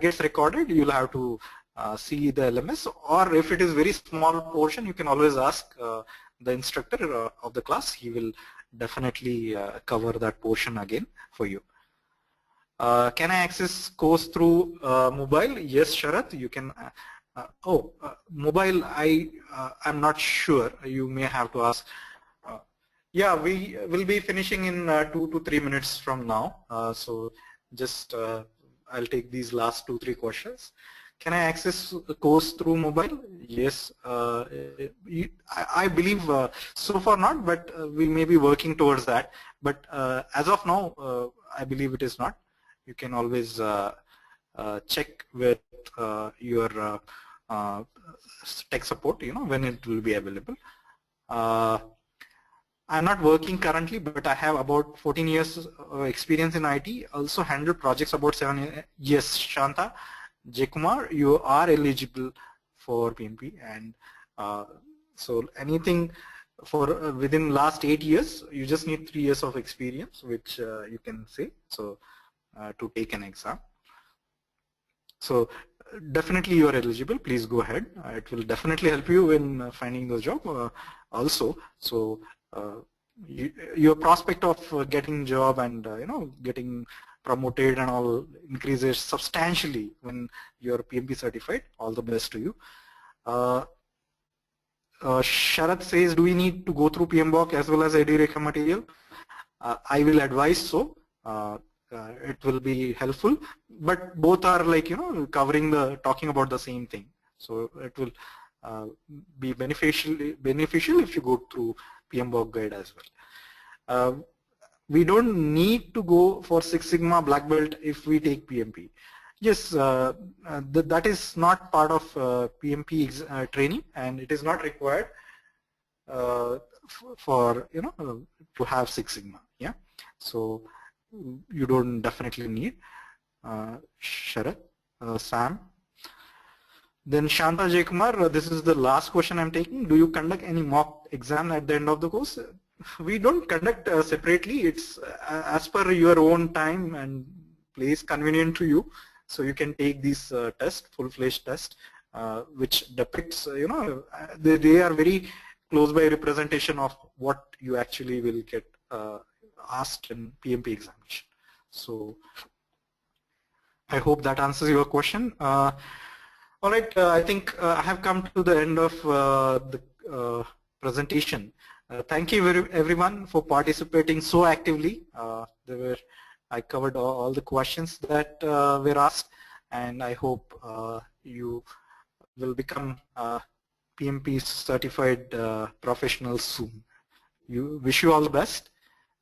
gets recorded, you'll have to see the LMS, or if it is very small portion, you can always ask the instructor of the class. He will definitely cover that portion again for you. Can I access course through mobile? Yes, Sharath, you can. Mobile, I'm not sure. You may have to ask. Yeah, we will be finishing in 2 to 3 minutes from now. So just I'll take these last 2-3 questions. Can I access the course through mobile? Yes, I believe so far not, but we may be working towards that. But as of now, I believe it is not. You can always check with your tech support, when it will be available. I'm not working currently, but I have about 14 years of experience in IT. Also handle projects about 7 years. Yes, Shanta, Jaykumar, you are eligible for PMP, and so anything for within last 8 years, you just need 3 years of experience, which you can say, so to take an exam. So definitely you are eligible. Please go ahead. It will definitely help you in finding the job also. So your prospect of getting job and getting promoted and all increases substantially when you're PMP certified. All the best to you. Sharath says, do we need to go through PMBOK as well as Edureka material? I will advise so. It will be helpful, but both are like talking about the same thing. So it will be beneficial if you go through PMBOK guide as well. We don't need to go for Six Sigma Black Belt if we take PMP. Yes, that is not part of PMP training, and it is not required for to have Six Sigma. Yeah, so you don't definitely need. Sharath, Sam. Then Shanta Jaykumar, this is the last question I'm taking. Do you conduct any mock exam at the end of the course? We don't conduct separately. It's as per your own time and place convenient to you. So you can take these tests, full-fledged test, which depicts, they are very close by representation of what you actually will get asked in PMP examination. So I hope that answers your question. All right, I think I have come to the end of the presentation. Thank you everyone for participating so actively. I covered all the questions that were asked, and I hope you will become PMP certified professionals soon. Wish you all the best.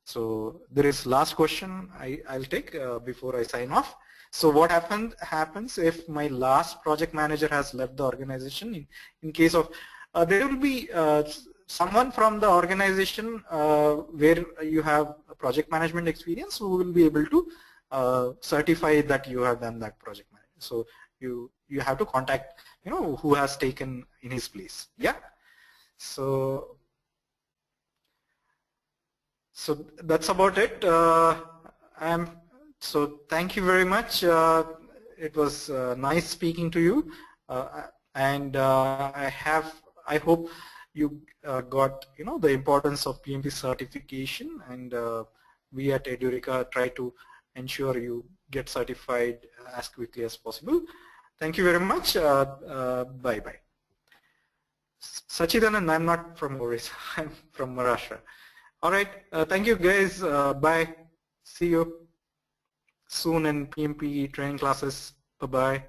So there is last question I'll take before I sign off. So what happens if my last project manager has left the organization? In case of, there will be someone from the organization where you have a project management experience who will be able to certify that you have done that project management. So you have to contact who has taken in his place. Yeah. So that's about it. So thank you very much. It was nice speaking to you, and I hope you got the importance of PMP certification, and we at Edureka try to ensure you get certified as quickly as possible. Thank you very much. Bye bye. Sachidanand, I'm not from Orissa. I'm from Maharashtra. All right. Thank you guys. Bye. See you soon in PMP training classes. Bye-bye.